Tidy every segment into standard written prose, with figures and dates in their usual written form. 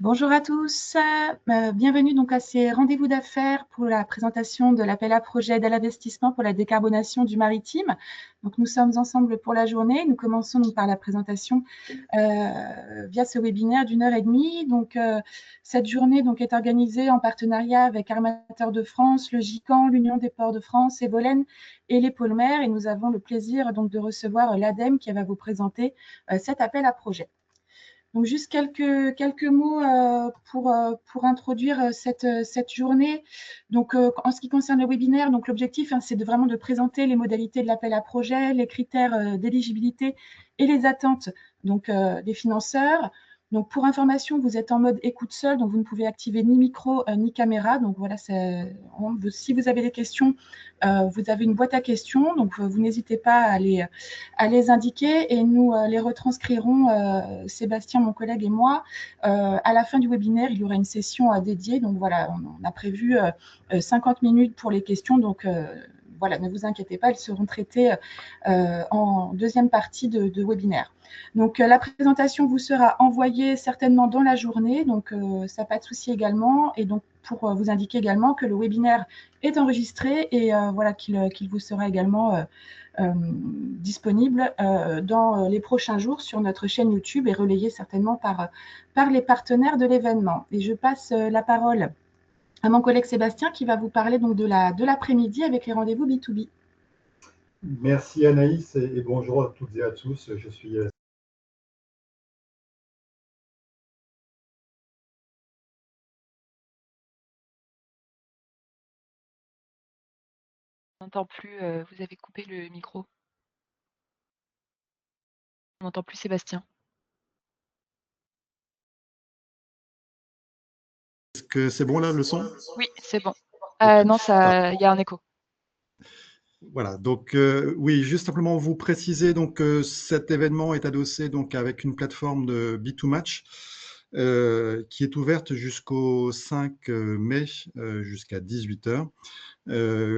Bonjour à tous, bienvenue donc à ces rendez-vous d'affaires pour la présentation de l'appel à projet d'aide à l'investissement pour la décarbonation du maritime. Donc nous sommes ensemble pour la journée. Nous commençons donc par la présentation via ce webinaire d'1 h 30. Donc cette journée donc est organisée en partenariat avec Armateurs de France, le GICAN, l'Union des ports de France, Evolen et les pôles mers. Et nous avons le plaisir donc de recevoir l'ADEME qui va vous présenter cet appel à projet. Donc, juste quelques mots pour introduire cette journée. Donc, en ce qui concerne le webinaire, donc l'objectif, c'est vraiment de présenter les modalités de l'appel à projet, les critères d'éligibilité et les attentes donc, des financeurs. Donc, pour information, vous êtes en mode écoute seule, donc vous ne pouvez activer ni micro ni caméra. Donc, voilà, si vous avez des questions, vous avez une boîte à questions. Donc, vous n'hésitez pas à les indiquer et nous les retranscrirons, Sébastien, mon collègue et moi. À la fin du webinaire, il y aura une session dédiée. Donc, voilà, on a prévu 50 minutes pour les questions. Donc, voilà, ne vous inquiétez pas, elles seront traitées en deuxième partie de webinaire. Donc, la présentation vous sera envoyée certainement dans la journée, donc ça pas de souci également. Et donc, pour vous indiquer également que le webinaire est enregistré et voilà qu'il vous sera également disponible dans les prochains jours sur notre chaîne YouTube et relayé certainement par les partenaires de l'événement. Et je passe la parole à mon collègue Sébastien qui va vous parler donc de l'après-midi avec les rendez-vous B2B. Merci Anaïs et bonjour à toutes et à tous. Je suis On n'entend plus, vous avez coupé le micro. On n'entend plus Sébastien. Est-ce que c'est bon là le son? Oui, c'est bon. Ok. Non, il y a un écho. Voilà, donc oui, juste simplement vous préciser donc cet événement est adossé donc avec une plateforme de B2Match qui est ouverte jusqu'au 5 mai jusqu'à 18 h.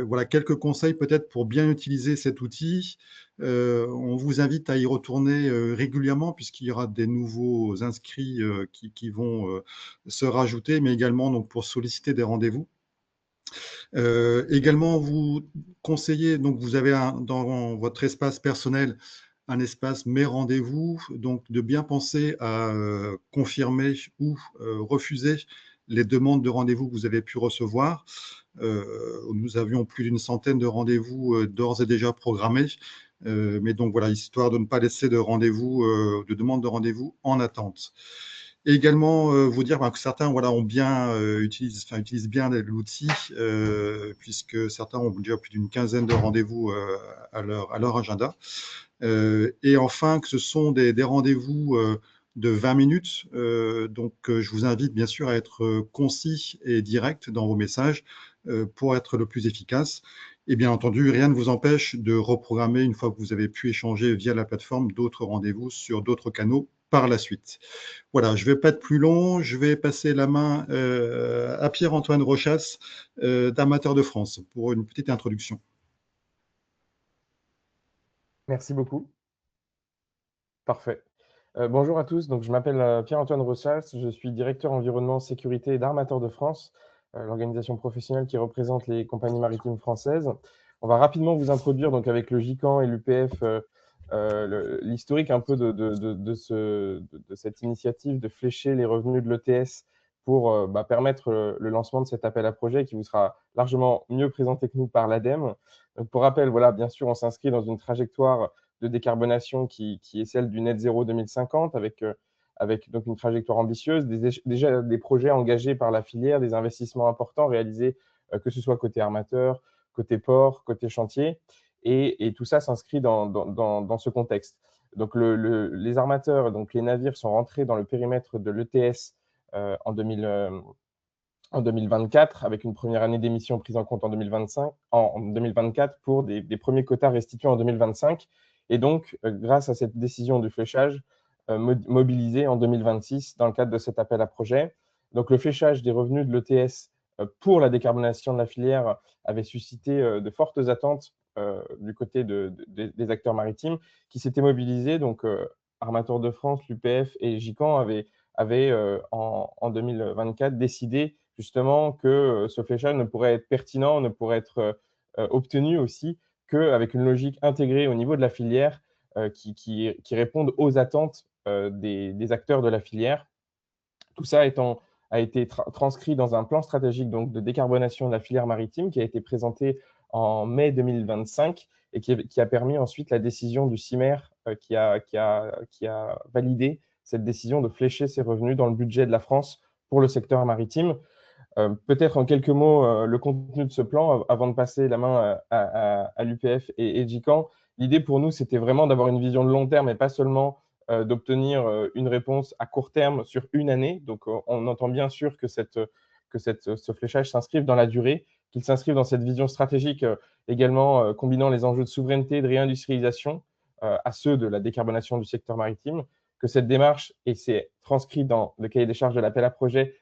Voilà quelques conseils peut-être pour bien utiliser cet outil. On vous invite à y retourner régulièrement puisqu'il y aura des nouveaux inscrits qui vont se rajouter, mais également donc pour solliciter des rendez-vous. Également, vous conseillez, donc vous avez dans votre espace personnel un espace mes rendez-vous, donc de bien penser à confirmer ou refuser les demandes de rendez-vous que vous avez pu recevoir. Nous avions plus d'une centaine de rendez-vous d'ores et déjà programmés, mais donc voilà, histoire de ne pas laisser de rendez-vous, de demandes de rendez-vous en attente. Et également vous dire que certains ont bien utilisent bien l'outil puisque certains ont déjà plus d'une quinzaine de rendez-vous à leur agenda. Et enfin que ce sont des rendez-vous de 20 minutes. Donc je vous invite bien sûr à être concis et direct dans vos messages pour être le plus efficace. Et bien entendu, rien ne vous empêche de reprogrammer, une fois que vous avez pu échanger via la plateforme, d'autres rendez-vous sur d'autres canaux par la suite. Voilà, je ne vais pas être plus long, je vais passer la main à Pierre-Antoine Rochas d'Armateurs de France pour une petite introduction. Merci beaucoup. Parfait. Bonjour à tous, donc je m'appelle Pierre-Antoine Rochas, je suis directeur environnement sécurité d'Armateurs de France, l'organisation professionnelle qui représente les compagnies maritimes françaises. On va rapidement vous introduire donc avec le GICAN et l'UPF l'historique un peu de cette initiative de flécher les revenus de l'ETS pour permettre le lancement de cet appel à projet qui vous sera largement mieux présenté que nous par l'ADEME. Donc, pour rappel, voilà, bien sûr, on s'inscrit dans une trajectoire de décarbonation qui est celle du net zéro 2050 avec donc une trajectoire ambitieuse, déjà des projets engagés par la filière, des investissements importants réalisés, que ce soit côté armateur, côté port, côté chantier. Et tout ça s'inscrit dans ce contexte. Donc, les armateurs, donc les navires sont rentrés dans le périmètre de l'ETS en 2024, avec une première année d'émission prise en compte en 2024 pour des premiers quotas restitués en 2025. Et donc, grâce à cette décision de fléchage mobilisée en 2026 dans le cadre de cet appel à projet. Donc, le fléchage des revenus de l'ETS pour la décarbonation de la filière avait suscité de fortes attentes du côté des acteurs maritimes qui s'étaient mobilisés donc, Armateurs de France, l'UPF et GICAN avaient en 2024 décidé justement que ce fléchage ne pourrait être pertinent, ne pourrait être obtenu aussi qu'avec une logique intégrée au niveau de la filière qui répondent aux attentes des acteurs de la filière. Tout ça a été transcrit dans un plan stratégique donc, de décarbonation de la filière maritime qui a été présenté en mai 2025 et qui a permis ensuite la décision du CIMER qui a validé cette décision de flécher ses revenus dans le budget de la France pour le secteur maritime. Peut-être en quelques mots le contenu de ce plan avant de passer la main à l'UPF et GICAN. L'idée pour nous, c'était vraiment d'avoir une vision de long terme et pas seulement d'obtenir une réponse à court terme sur une année. Donc, on entend bien sûr que ce fléchage s'inscrive dans la durée, qu'il s'inscrive dans cette vision stratégique également combinant les enjeux de souveraineté, de réindustrialisation à ceux de la décarbonation du secteur maritime, que cette démarche, et c'est transcrit dans le cahier des charges de l'appel à projet,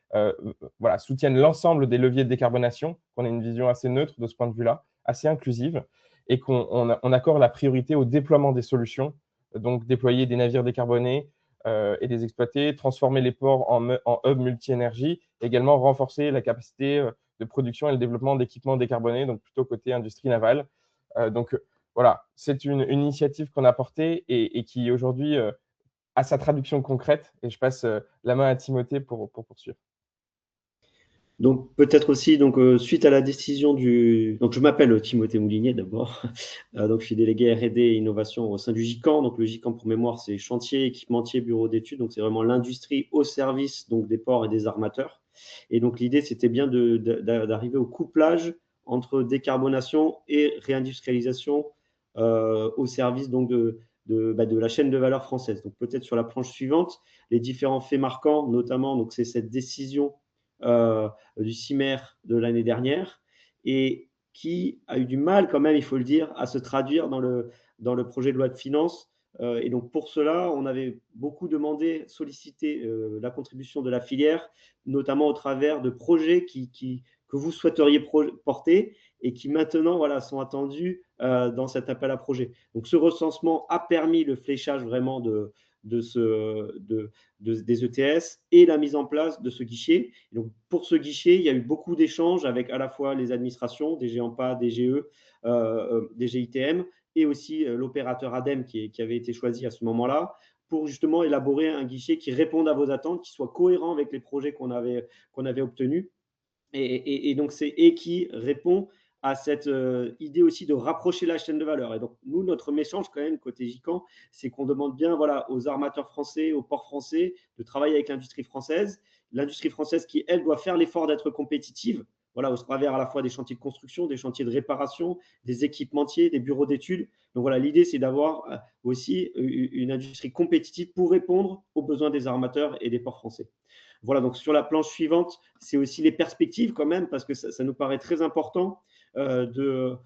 soutienne l'ensemble des leviers de décarbonation, qu'on ait une vision assez neutre de ce point de vue-là, assez inclusive, et qu'on accorde la priorité au déploiement des solutions, donc déployer des navires décarbonés et les exploiter, transformer les ports en hub multi-énergie, également renforcer la capacité de production et le développement d'équipements décarbonés, donc plutôt côté industrie navale. Voilà, c'est une initiative qu'on a portée et qui aujourd'hui à sa traduction concrète. Et je passe la main à Timothée pour poursuivre. Donc peut-être aussi, suite à la décision donc je m'appelle Timothée Moulinier d'abord, donc je suis délégué R&D et innovation au sein du GICAN. Donc le GICAN pour mémoire, c'est chantier, équipementier, bureau d'études. Donc c'est vraiment l'industrie au service donc des ports et des armateurs. Et donc l'idée c'était bien d'arriver au couplage entre décarbonation et réindustrialisation au service donc de la chaîne de valeur française. Donc peut-être sur la planche suivante, les différents faits marquants, notamment donc c'est cette décision du CIMER de l'année dernière et qui a eu du mal quand même, il faut le dire, à se traduire dans le projet de loi de finances. Et donc pour cela, on avait beaucoup demandé, sollicité la contribution de la filière, notamment au travers de projets que vous souhaiteriez porter et qui maintenant sont attendus dans cet appel à projet. Donc ce recensement a permis le fléchage vraiment des ETS et la mise en place de ce guichet. Et donc, pour ce guichet, il y a eu beaucoup d'échanges avec à la fois les administrations, DG AMPA, DGE, DGITM et aussi l'opérateur ADEME qui avait été choisi à ce moment-là pour justement élaborer un guichet qui réponde à vos attentes, qui soit cohérent avec les projets qu'on avait obtenus et donc et qui répond à cette idée aussi de rapprocher la chaîne de valeur. Et donc, nous, notre message quand même, côté GICAN, c'est qu'on demande bien aux armateurs français, aux ports français, de travailler avec l'industrie française. L'industrie française qui, elle, doit faire l'effort d'être compétitive, au travers à la fois des chantiers de construction, des chantiers de réparation, des équipementiers, des bureaux d'études. Donc l'idée, c'est d'avoir aussi une industrie compétitive pour répondre aux besoins des armateurs et des ports français. Voilà, donc sur la planche suivante, c'est aussi les perspectives quand même, parce que ça nous paraît très important de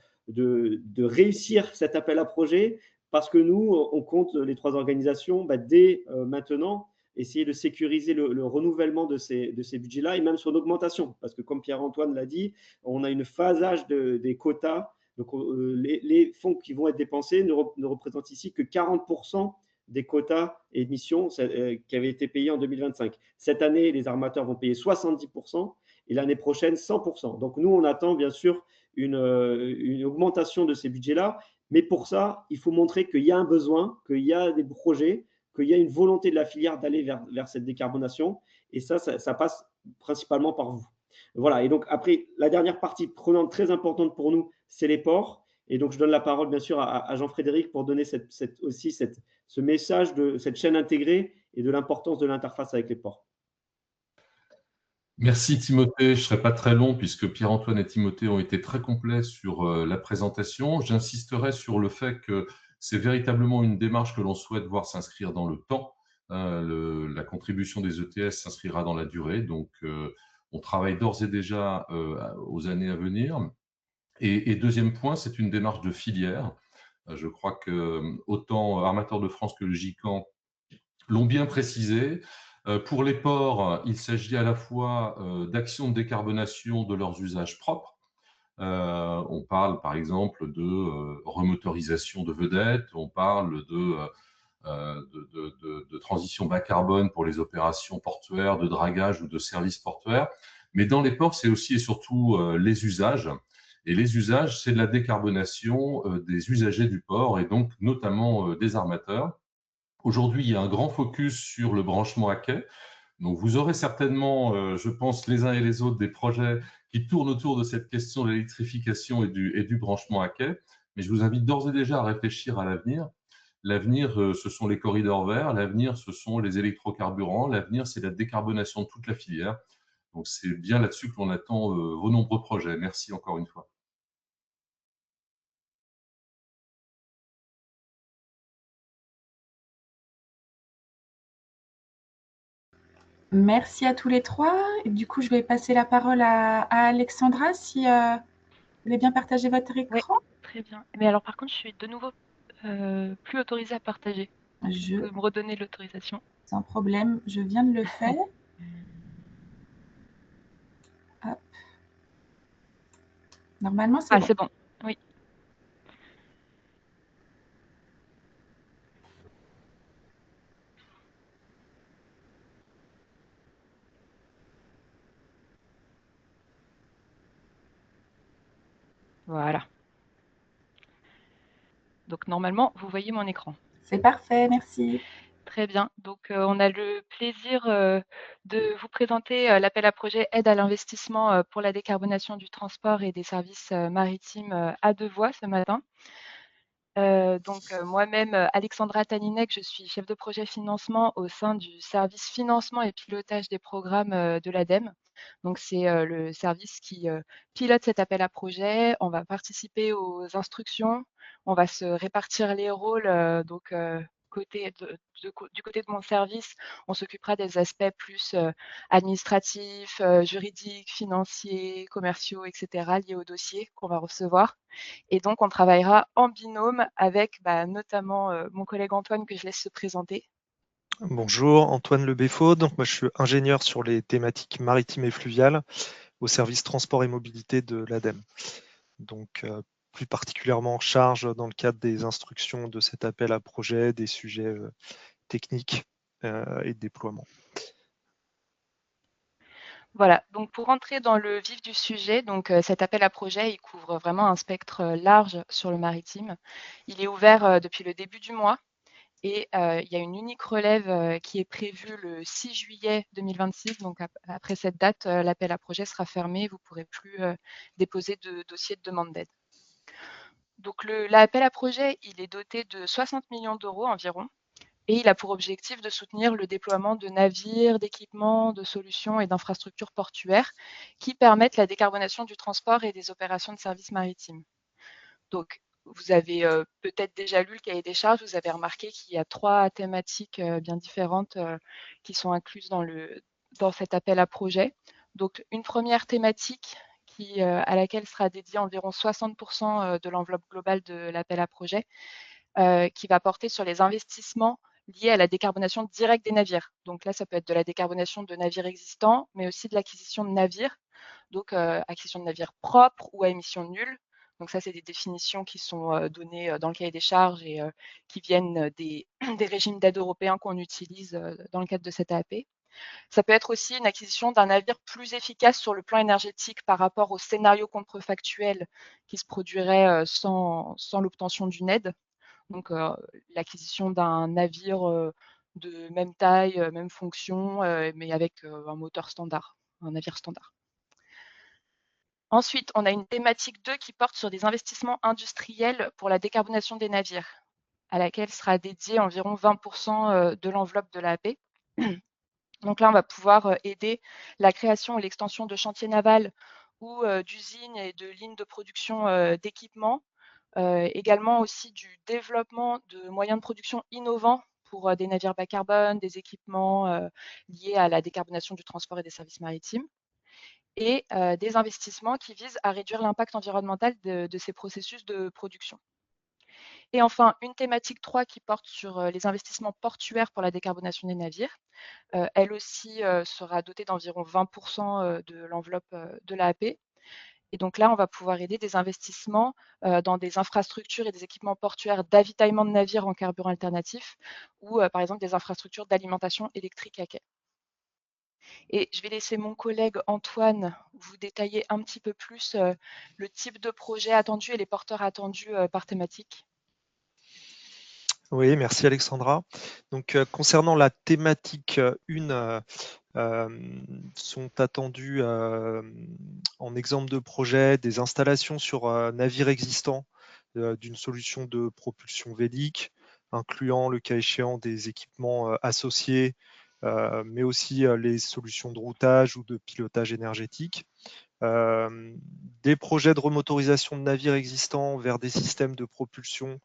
réussir cet appel à projet, parce que nous, on compte, les trois organisations, dès maintenant, essayer de sécuriser le renouvellement de ces budgets-là et même son augmentation. Parce que comme Pierre-Antoine l'a dit, on a une phasage des quotas. Donc, les fonds qui vont être dépensés ne représentent ici que 40% des quotas émissions qui avaient été payés en 2025. Cette année, les armateurs vont payer 70% et l'année prochaine, 100%. Donc, nous, on attend bien sûr une augmentation de ces budgets-là. Mais pour ça, il faut montrer qu'il y a un besoin, qu'il y a des projets, qu'il y a une volonté de la filière d'aller vers cette décarbonation. Et ça passe principalement par vous. Voilà. Et donc, après, la dernière partie prenante très importante pour nous, c'est les ports. Et donc, je donne la parole, bien sûr, à Jean-Frédéric pour donner ce message de cette chaîne intégrée et de l'importance de l'interface avec les ports. Merci Timothée, je ne serai pas très long puisque Pierre-Antoine et Timothée ont été très complets sur la présentation. J'insisterai sur le fait que c'est véritablement une démarche que l'on souhaite voir s'inscrire dans le temps. La contribution des ETS s'inscrira dans la durée, donc on travaille d'ores et déjà aux années à venir. Et deuxième point, c'est une démarche de filière. Je crois que autant Armateurs de France que le GICAN l'ont bien précisé. Pour les ports, il s'agit à la fois d'actions de décarbonation de leurs usages propres. On parle par exemple de remotorisation de vedettes, on parle de de transition bas carbone pour les opérations portuaires, de dragage ou de services portuaires. Mais dans les ports, c'est aussi et surtout les usages. Et les usages, c'est de la décarbonation des usagers du port et donc notamment des armateurs. Aujourd'hui, il y a un grand focus sur le branchement à quai. Donc, vous aurez certainement, je pense, les uns et les autres, des projets qui tournent autour de cette question de l'électrification et du branchement à quai. Mais je vous invite d'ores et déjà à réfléchir à l'avenir. L'avenir, ce sont les corridors verts. L'avenir, ce sont les électrocarburants. L'avenir, c'est la décarbonation de toute la filière. Donc, c'est bien là-dessus que l'on attend vos nombreux projets. Merci encore une fois. Merci à tous les trois. Et du coup, je vais passer la parole à Alexandra, si vous voulez bien partager votre écran. Très bien. Mais alors, par contre, je suis de nouveau plus autorisée à partager. Vous pouvez me redonner l'autorisation? Sans problème, je viens de le faire. Hop. Normalement, c'est bon. C'est bon, oui. Voilà. Donc, normalement, vous voyez mon écran. C'est parfait, merci. Très bien. Donc, on a le plaisir de vous présenter l'appel à projet aide à l'investissement pour la décarbonation du transport et des services maritimes à 2 voies ce matin. Moi-même, Alexandra Taninec, je suis chef de projet financement au sein du service financement et pilotage des programmes de l'ADEME. Donc, c'est le service qui pilote cet appel à projet. On va participer aux instructions, on va se répartir les rôles. Du côté de mon service, on s'occupera des aspects plus administratifs, juridiques, financiers, commerciaux, etc., liés au dossier qu'on va recevoir. Et donc, on travaillera en binôme avec notamment mon collègue Antoine, que je laisse se présenter. Bonjour, Antoine Le Béfaud. Donc, moi, je suis ingénieur sur les thématiques maritimes et fluviales au service transport et mobilité de l'ADEME. Donc, plus particulièrement en charge dans le cadre des instructions de cet appel à projet, des sujets techniques et de déploiement. Voilà, donc pour rentrer dans le vif du sujet, cet appel à projet, il couvre vraiment un spectre large sur le maritime. Il est ouvert depuis le début du mois et il y a une unique relève qui est prévue le 6 juillet 2026. Donc après cette date, l'appel à projet sera fermé, vous ne pourrez plus déposer de dossier de demande d'aide. Donc l'appel à projet, il est doté de 60 millions d'euros environ. Et il a pour objectif de soutenir le déploiement de navires, d'équipements, de solutions et d'infrastructures portuaires qui permettent la décarbonation du transport et des opérations de services maritimes. Donc, vous avez peut-être déjà lu le cahier des charges, vous avez remarqué qu'il y a 3 thématiques bien différentes qui sont incluses dans cet appel à projet. Donc, une première thématique à laquelle sera dédié environ 60% de l'enveloppe globale de l'appel à projet, qui va porter sur les investissements liés à la décarbonation directe des navires. Donc là, ça peut être de la décarbonation de navires existants, mais aussi de l'acquisition de navires, donc acquisition de navires propres ou à émissions nulles. Donc ça, c'est des définitions qui sont données dans le cahier des charges et qui viennent des régimes d'aide européens qu'on utilise dans le cadre de cette AAP. Ça peut être aussi une acquisition d'un navire plus efficace sur le plan énergétique par rapport au scénario contrefactuel qui se produirait sans l'obtention d'une aide. Donc, l'acquisition d'un navire de même taille, même fonction, mais avec un moteur standard, un navire standard. Ensuite, on a une thématique 2 qui porte sur des investissements industriels pour la décarbonation des navires, à laquelle sera dédié environ 20% de l'enveloppe de l'AAP. Donc là, on va pouvoir aider la création et l'extension de chantiers navals ou d'usines et de lignes de production d'équipements. Également aussi du développement de moyens de production innovants pour des navires bas carbone, des équipements liés à la décarbonation du transport et des services maritimes, et des investissements qui visent à réduire l'impact environnemental de ces processus de production. Et enfin, une thématique 3 qui porte sur les investissements portuaires pour la décarbonation des navires. Elle aussi sera dotée d'environ 20% de l'enveloppe de l'AAP. Et donc là, on va pouvoir aider des investissements dans des infrastructures et des équipements portuaires d'avitaillement de navires en carburant alternatif ou par exemple des infrastructures d'alimentation électrique à quai. Et je vais laisser mon collègue Antoine vous détailler un petit peu plus le type de projet attendu et les porteurs attendus par thématique. Oui, merci Alexandra. Donc, concernant la thématique 1, sont attendus en exemple de projet des installations sur navires existants d'une solution de propulsion vélique, incluant le cas échéant des équipements associés, mais aussi les solutions de routage ou de pilotage énergétique. Des projets de remotorisation de navires existants vers des systèmes de propulsion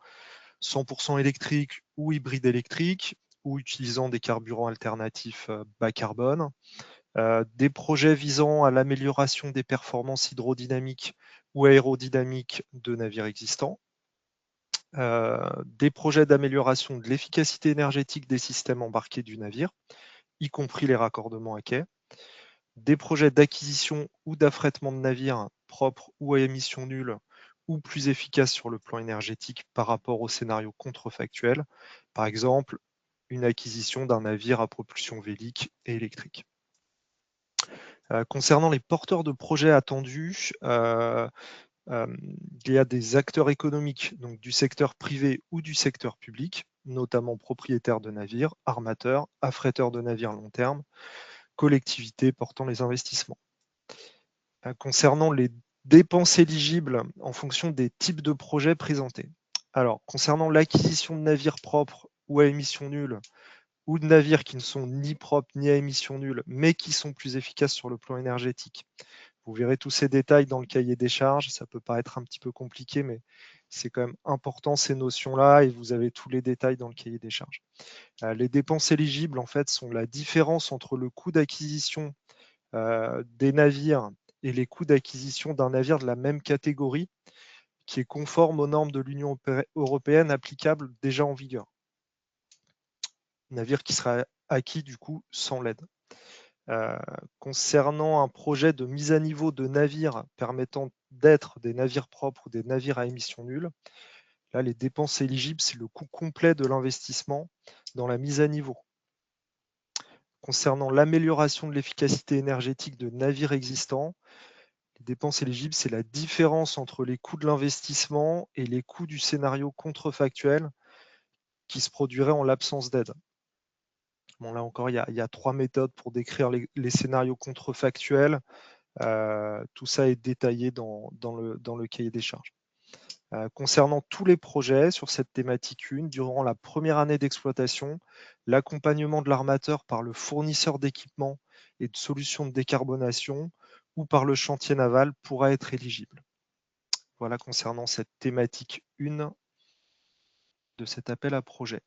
100% électriques ou hybrides électriques, ou utilisant des carburants alternatifs bas carbone. Des projets visant à l'amélioration des performances hydrodynamiques ou aérodynamiques de navires existants. Des projets d'amélioration de l'efficacité énergétique des systèmes embarqués du navire, y compris les raccordements à quai. Des projets d'acquisition ou d'affrètement de navires propres ou à émissions nulles ou plus efficaces sur le plan énergétique par rapport au scénario contrefactuel. Par exemple, une acquisition d'un navire à propulsion vélique et électrique. Concernant les porteurs de projets attendus, il y a des acteurs économiques donc du secteur privé ou du secteur public, notamment propriétaires de navires, armateurs, affréteurs de navires long terme, collectivités portant les investissements. Concernant les dépenses éligibles en fonction des types de projets présentés. Alors, concernant l'acquisition de navires propres ou à émissions nulles, ou de navires qui ne sont ni propres ni à émissions nulles, mais qui sont plus efficaces sur le plan énergétique. Vous verrez tous ces détails dans le cahier des charges. Ça peut paraître un petit peu compliqué, mais c'est quand même important ces notions-là et vous avez tous les détails dans le cahier des charges. Les dépenses éligibles, en fait, sont la différence entre le coût d'acquisition des navires et les coûts d'acquisition d'un navire de la même catégorie qui est conforme aux normes de l'Union européenne applicables déjà en vigueur. Navire qui sera acquis du coup sans l'aide. Concernant un projet de mise à niveau de navires permettant d'être des navires propres ou des navires à émissions nulles, là les dépenses éligibles, c'est le coût complet de l'investissement dans la mise à niveau. Concernant l'amélioration de l'efficacité énergétique de navires existants, les dépenses éligibles, c'est la différence entre les coûts de l'investissement et les coûts du scénario contrefactuel qui se produirait en l'absence d'aide. Bon, là encore, il y a 3 méthodes pour décrire les scénarios contrefactuels. Tout ça est détaillé dans le cahier des charges. Concernant tous les projets sur cette thématique 1, durant la première année d'exploitation, l'accompagnement de l'armateur par le fournisseur d'équipements et de solutions de décarbonation ou par le chantier naval pourra être éligible. Voilà concernant cette thématique 1 de cet appel à projet.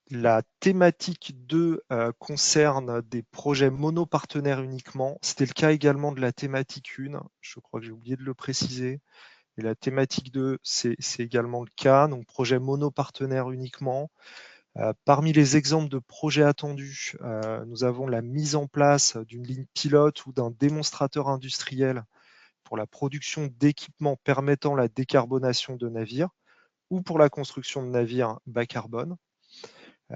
La thématique 2 concerne des projets monopartenaires uniquement. C'était le cas également de la thématique 1. Je crois que j'ai oublié de le préciser. Et la thématique 2, c'est également le cas. Donc, projet monopartenaire uniquement. Parmi les exemples de projets attendus, nous avons la mise en place d'une ligne pilote ou d'un démonstrateur industriel pour la production d'équipements permettant la décarbonation de navires ou pour la construction de navires bas carbone.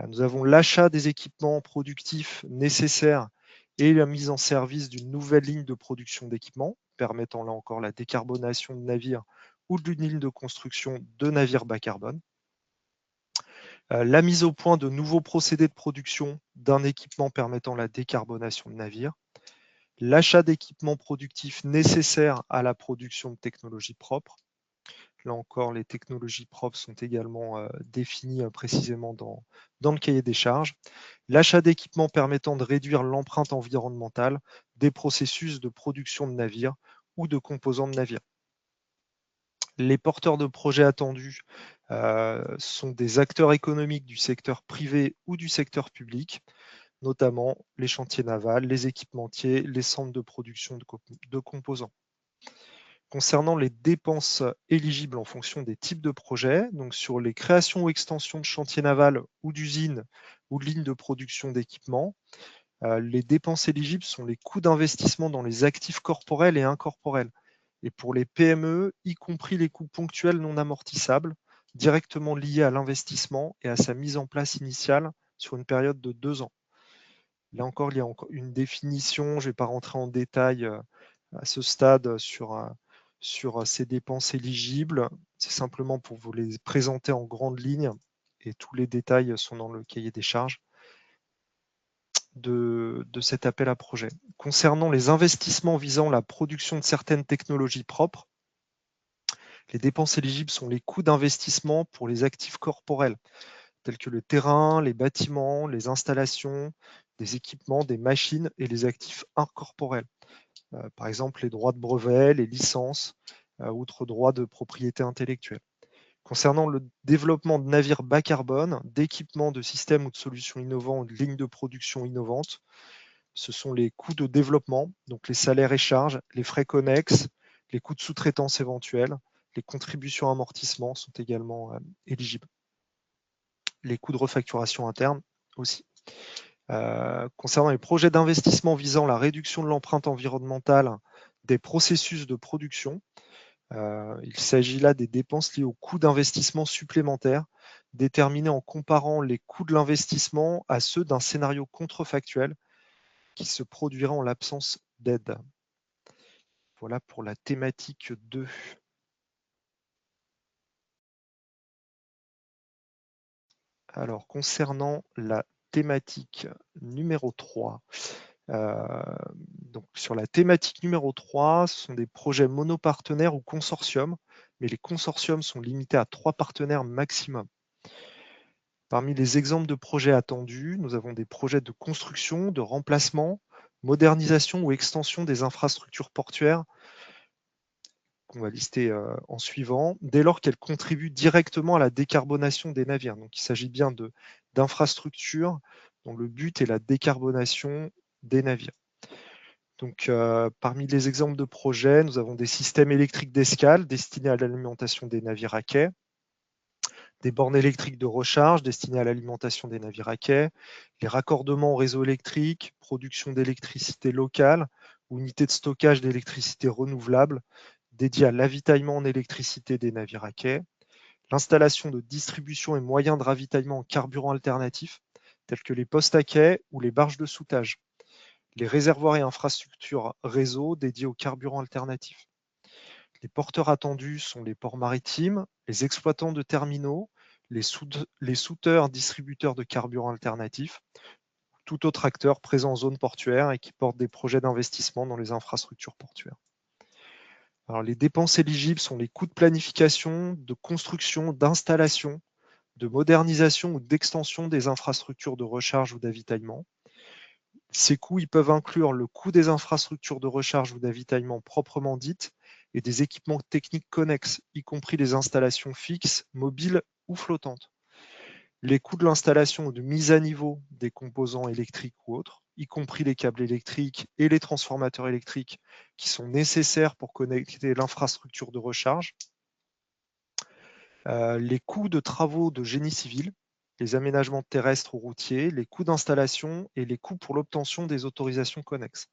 Nous avons l'achat des équipements productifs nécessaires et la mise en service d'une nouvelle ligne de production d'équipements, permettant là encore la décarbonation de navires ou d'une ligne de construction de navires bas carbone. La mise au point de nouveaux procédés de production d'un équipement permettant la décarbonation de navires. L'achat d'équipements productifs nécessaires à la production de technologies propres. Là encore, les technologies propres sont également définies précisément dans le cahier des charges. L'achat d'équipements permettant de réduire l'empreinte environnementale des processus de production de navires ou de composants de navires. Les porteurs de projets attendus sont des acteurs économiques du secteur privé ou du secteur public, notamment les chantiers navals, les équipementiers, les centres de production de composants. Concernant les dépenses éligibles en fonction des types de projets, donc sur les créations ou extensions de chantiers navals ou d'usines ou de lignes de production d'équipements, Les dépenses éligibles sont les coûts d'investissement dans les actifs corporels et incorporels. Et pour les PME, y compris les coûts ponctuels non amortissables, directement liés à l'investissement et à sa mise en place initiale sur une période de 2 ans. Là encore, il y a encore une définition, je ne vais pas rentrer en détail à ce stade sur ces dépenses éligibles. C'est simplement pour vous les présenter en grandes lignes et tous les détails sont dans le cahier des charges de cet appel à projet. Concernant les investissements visant la production de certaines technologies propres, les dépenses éligibles sont les coûts d'investissement pour les actifs corporels, tels que le terrain, les bâtiments, les installations, des équipements, des machines et les actifs incorporels. Par exemple, les droits de brevet, les licences, outre droits de propriété intellectuelle. Concernant le développement de navires bas carbone, d'équipements, de systèmes ou de solutions innovants ou de lignes de production innovantes, ce sont les coûts de développement, donc les salaires et charges, les frais connexes, les coûts de sous-traitance éventuels, les contributions à amortissement sont également éligibles. Les coûts de refacturation interne aussi. Concernant les projets d'investissement visant la réduction de l'empreinte environnementale des processus de production, il s'agit là des dépenses liées aux coûts d'investissement supplémentaires déterminés en comparant les coûts de l'investissement à ceux d'un scénario contrefactuel qui se produirait en l'absence d'aide. Voilà pour la thématique 2. Alors, concernant la thématique numéro 3, donc sur la thématique numéro 3, ce sont des projets monopartenaires ou consortiums, mais les consortiums sont limités à 3 partenaires maximum. Parmi les exemples de projets attendus, nous avons des projets de construction, de remplacement, modernisation ou extension des infrastructures portuaires qu'on va lister en suivant, dès lors qu'elles contribuent directement à la décarbonation des navires. Donc il s'agit bien d'infrastructures dont le but est la décarbonation des navires. Donc, parmi les exemples de projets, nous avons des systèmes électriques d'escale destinés à l'alimentation des navires à quai, des bornes électriques de recharge destinées à l'alimentation des navires à quai, les raccordements au réseau électrique, production d'électricité locale, ou unités de stockage d'électricité renouvelable dédiées à l'avitaillement en électricité des navires à quai, l'installation de distribution et moyens de ravitaillement en carburant alternatif, tels que les postes à quai ou les barges de soudage, les réservoirs et infrastructures réseau dédiés aux carburants alternatifs. Les porteurs attendus sont les ports maritimes, les exploitants de terminaux, les souteurs distributeurs de carburants alternatifs, tout autre acteur présent en zone portuaire et qui porte des projets d'investissement dans les infrastructures portuaires. Alors, les dépenses éligibles sont les coûts de planification, de construction, d'installation, de modernisation ou d'extension des infrastructures de recharge ou d'avitaillement. Ces coûts ils peuvent inclure le coût des infrastructures de recharge ou d'avitaillement proprement dites et des équipements techniques connexes, y compris les installations fixes, mobiles ou flottantes. Les coûts de l'installation ou de mise à niveau des composants électriques ou autres, y compris les câbles électriques et les transformateurs électriques qui sont nécessaires pour connecter l'infrastructure de recharge. Les coûts de travaux de génie civil, les aménagements terrestres ou routiers, les coûts d'installation et les coûts pour l'obtention des autorisations connexes.